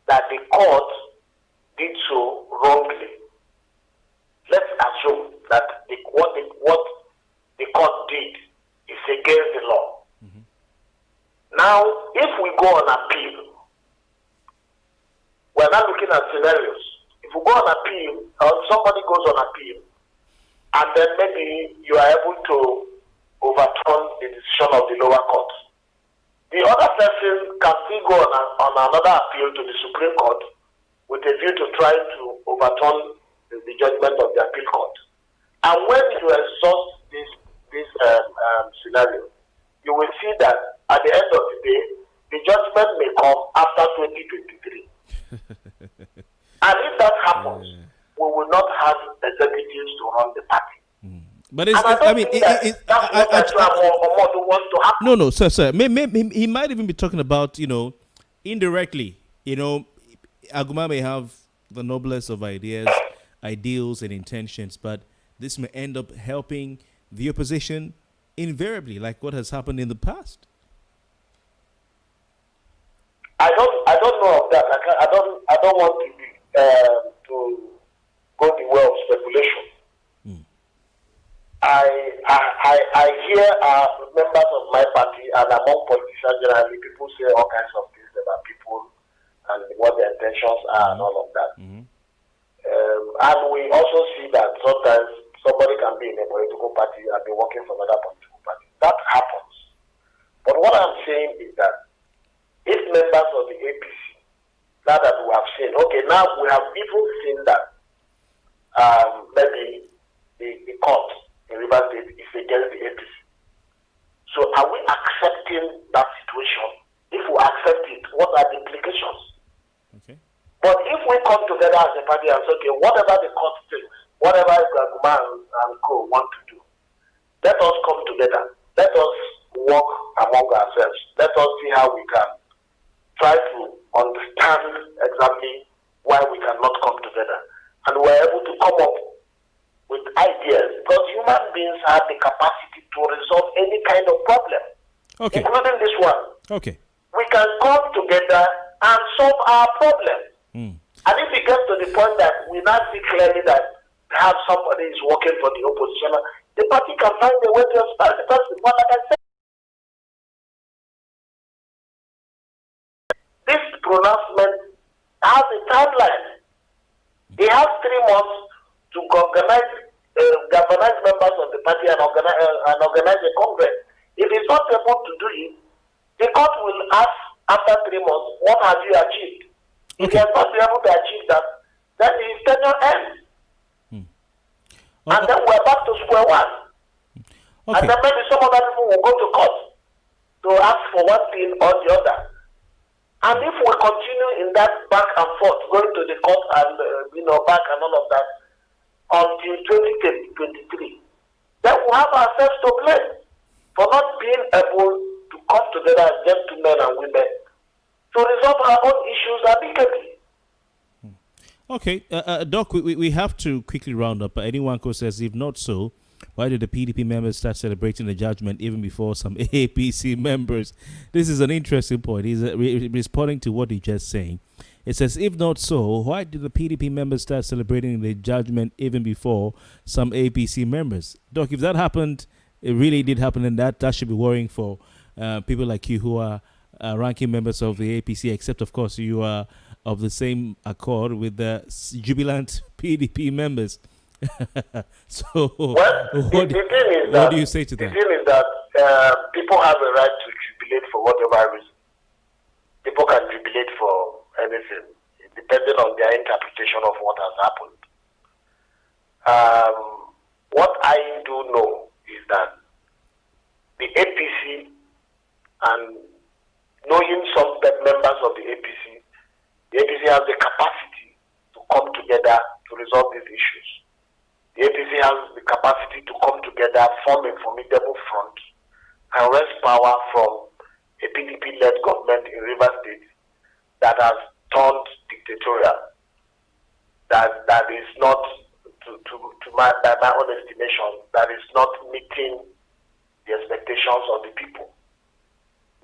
S11: that the court did so wrongly. Let's assume that what the court did is against the law. Now, if we go on appeal, we're not looking at scenarios. If we go on appeal, or somebody goes on appeal, and then maybe you are able to overturn the decision of the lower court, the other person can still go on another appeal to the Supreme Court with a view to try to overturn the judgment of the appeal court. And when you exhaust this scenario, you will see that at the end of the day, the judgment may come after 2023. And if that happens, we will not have executives to run the party.
S10: But it's, I mean, no, sir. He might even be talking about, indirectly, AGUMA may have the noblest of ideals and intentions, but this may end up helping the opposition invariably, like what has happened in the past.
S11: I don't know of that. I don't want to be to go the way of speculation. I hear members of my party and among politicians generally, people say all kinds of things about people and what their intentions are and all of that. And we also see that sometimes somebody can be in a political party and be working for another political party. That happens. But what I'm saying is that if members of the APC, now that we have seen, okay, now we have even seen that maybe the court in Rivers State is against the APC. So are we accepting that situation? If we accept it, what are the implications?
S10: Okay.
S11: But if we come together as a party and say, okay, whatever the court thinks, whatever AGUMA and co want to do, let us come together. Let us work among ourselves. Let us see how we can try to understand exactly why we cannot come together. And we're able to come up with ideas, because human beings have the capacity to resolve any kind of problem, including this one.
S10: Okay.
S11: We can come together and solve our problem. And if it gets to the point that we now see clearly that have somebody is working for the opposition, the party can find a way to expel the person. But like I said, this pronouncement has a timeline. He has 3 months to organize a galvanize members of the party and organize a congress. If he's not able to do it, the court will ask after 3 months, what have you achieved? If he has not been able to achieve that, then his tenure ends. And then we're back to square one. And then maybe some other people will go to court to ask for one thing or the other. And if we continue in that back and forth, going to the court and back and all of that until 2023, then we have ourselves to blame for not being able to come together as gentlemen and women to resolve our own issues amicably.
S10: Okay, Doc, we have to quickly round up. Anyone who says, if not so, why did the PDP members start celebrating the judgment even before some APC members? This is an interesting point. He's responding to what he just saying. It says, if not so, why did the PDP members start celebrating the judgment even before some APC members? Doc, if that happened, it really did happen, and that should be worrying for people like you who are ranking members of the APC, except, of course, you are of the same accord with the jubilant PDP members. So, what do you say to that?
S11: The thing is that people have a right to jubilate for whatever reason. People can jubilate for anything, depending on their interpretation of what has happened. What I do know is that the APC, and knowing some members of the APC has the capacity to come together to resolve these issues. The APC has the capacity to come together, form a formidable front, and wrest power from a PDP-led government in Rivers State that has turned dictatorial. That is not, by my own estimation, that is not meeting the expectations of the people.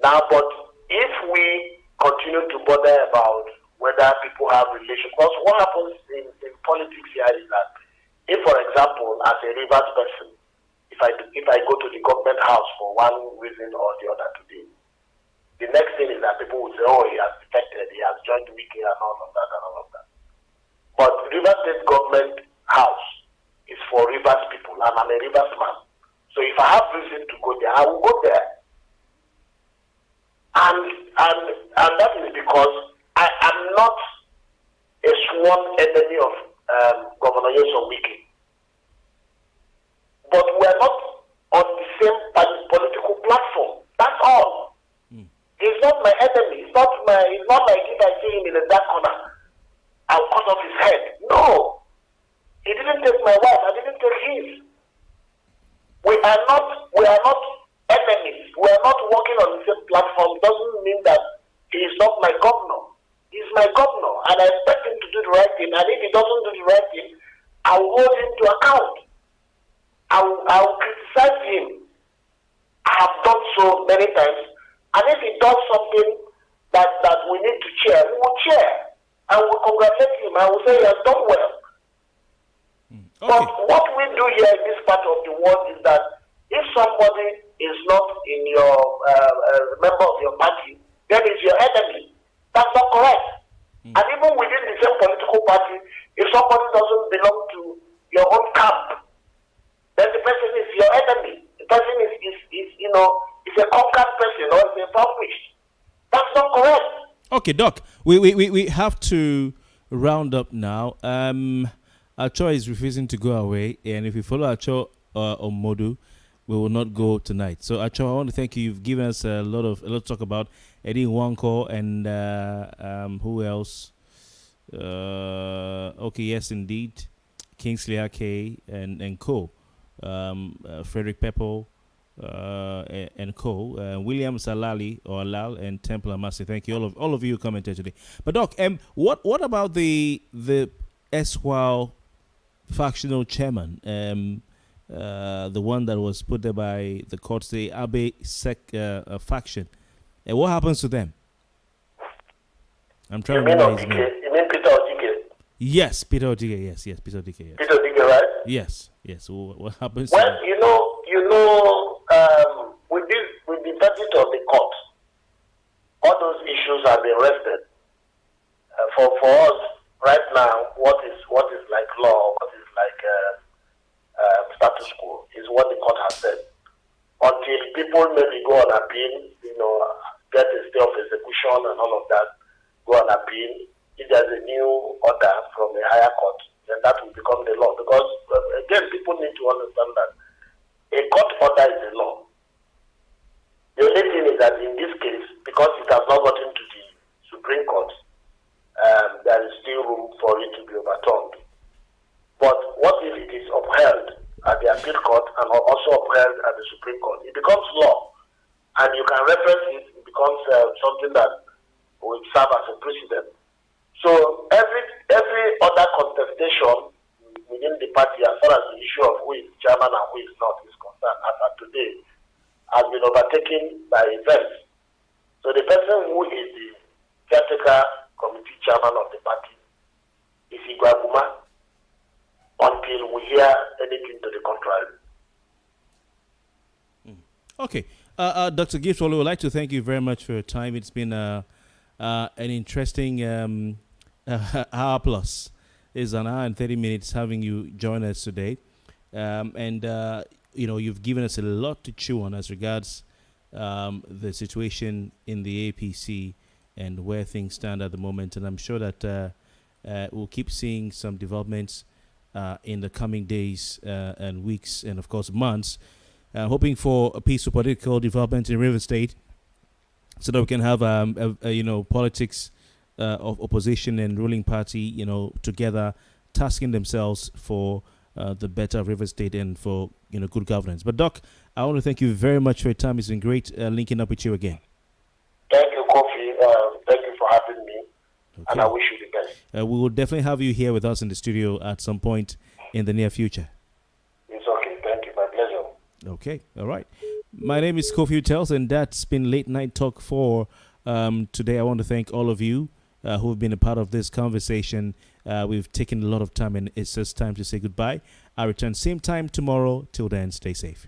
S11: Now, but if we continue to bother about whether people have relations, because what happens in politics here is that, if, for example, as a Rivers person, if I go to the government house for one reason or the other today, the next thing is that people will say, oh, he has defected, he has joined Wiki and all of that and all of that. But Rivers State government house is for Rivers people, and I'm a Rivers man. So if I have reason to go there, I will go there. And that is because I am not a sworn enemy of Governor Nyesom Wike. But we are not on the same political platform. That's all. He's not my enemy. It's not like if I see him in the dark corner, I'll cut off his head. No. He didn't take my wife. I didn't take his. We are not enemies. We are not working on the same platform. It doesn't mean that he is not my governor. He's my governor, and I expect him to do the right thing. And if he doesn't do the right thing, I will hold him to account. I will criticize him. I have done so many times. And if he does something that we need to cheer, we will cheer. And we will congratulate him. I will say he has done well. Okay. But what we do here in this part of the world is that if somebody is not in your member of your party, then he's your enemy. That's not correct. And even within the same political party, if somebody doesn't belong to your own camp, then the person is your enemy. The person is a conquered person or is a vanquished. That's not correct.
S10: Okay, Doc, we have to round up now. Acho is refusing to go away, and if we follow Acho on Modu, we will not go tonight. So Acho, I want to thank you. You've given us a lot to talk about. Eddie Wanko and who else? Okay, yes, indeed, Kingsley Ake and co. Frederick Peppo and co. William Salali or Lal and Temple Amasi. Thank you, all of you who commented today. But Doc, what about the SWAL factional chairman, the one that was put there by the courts, the Abe faction? And what happens to them? I'm trying to remember his name.
S11: You mean Peter Odike?
S10: Yes, Peter Odike. Yes, Peter Odike. Yes.
S11: Peter Odike, right?
S10: Yes. What happens?
S11: Well, you know, with the verdict of the court, all those issues have been rested. For us right now, what is like law, what is like herself until people maybe go on appeal, get a stay of execution and all of that, go on appeal. If there's a new order from a higher court, then that will become the law. Because, again, people need to understand that a court order is a law. The only thing is that in this case, because it has not gotten to the Supreme Court, there is still room for it to be overturned. But what if it is upheld at the appeal court and also upheld at the Supreme Court? It becomes law, and you can reference it. It becomes something that will serve as a precedent. So every other contestation within the party, as far as the issue of who is chairman and who is not is concerned, as of today, has been overtaken by events. So the person who is the caretaker committee chairman of the party is AGUMA, until we hear anything to the contrary.
S10: Okay. Dr. GOV'T, I would like to thank you very much for your time. It's been an interesting hour plus. It's an hour and 30 minutes having you join us today. You've given us a lot to chew on as regards the situation in the APC and where things stand at the moment. And I'm sure that we'll keep seeing some developments in the coming days and weeks and, of course, months, hoping for a peaceful political development in River State so that we can have, politics of opposition and ruling party, together tasking themselves for the better River State and for, good governance. But, Doc, I want to thank you very much for your time. It's been great linking up with you again.
S11: Thank you, Kofi. Thank you for having me. Okay. And I wish you the best.
S10: We will definitely have you here with us in the studio at some point in the near future.
S11: It's okay. Thank you. My pleasure.
S10: Okay. All right. My name is Kofi Bartels, and that's been Late Night Talk for today. I want to thank all of you who have been a part of this conversation. We've taken a lot of time, and it's just time to say goodbye. I'll return same time tomorrow. Till then, stay safe.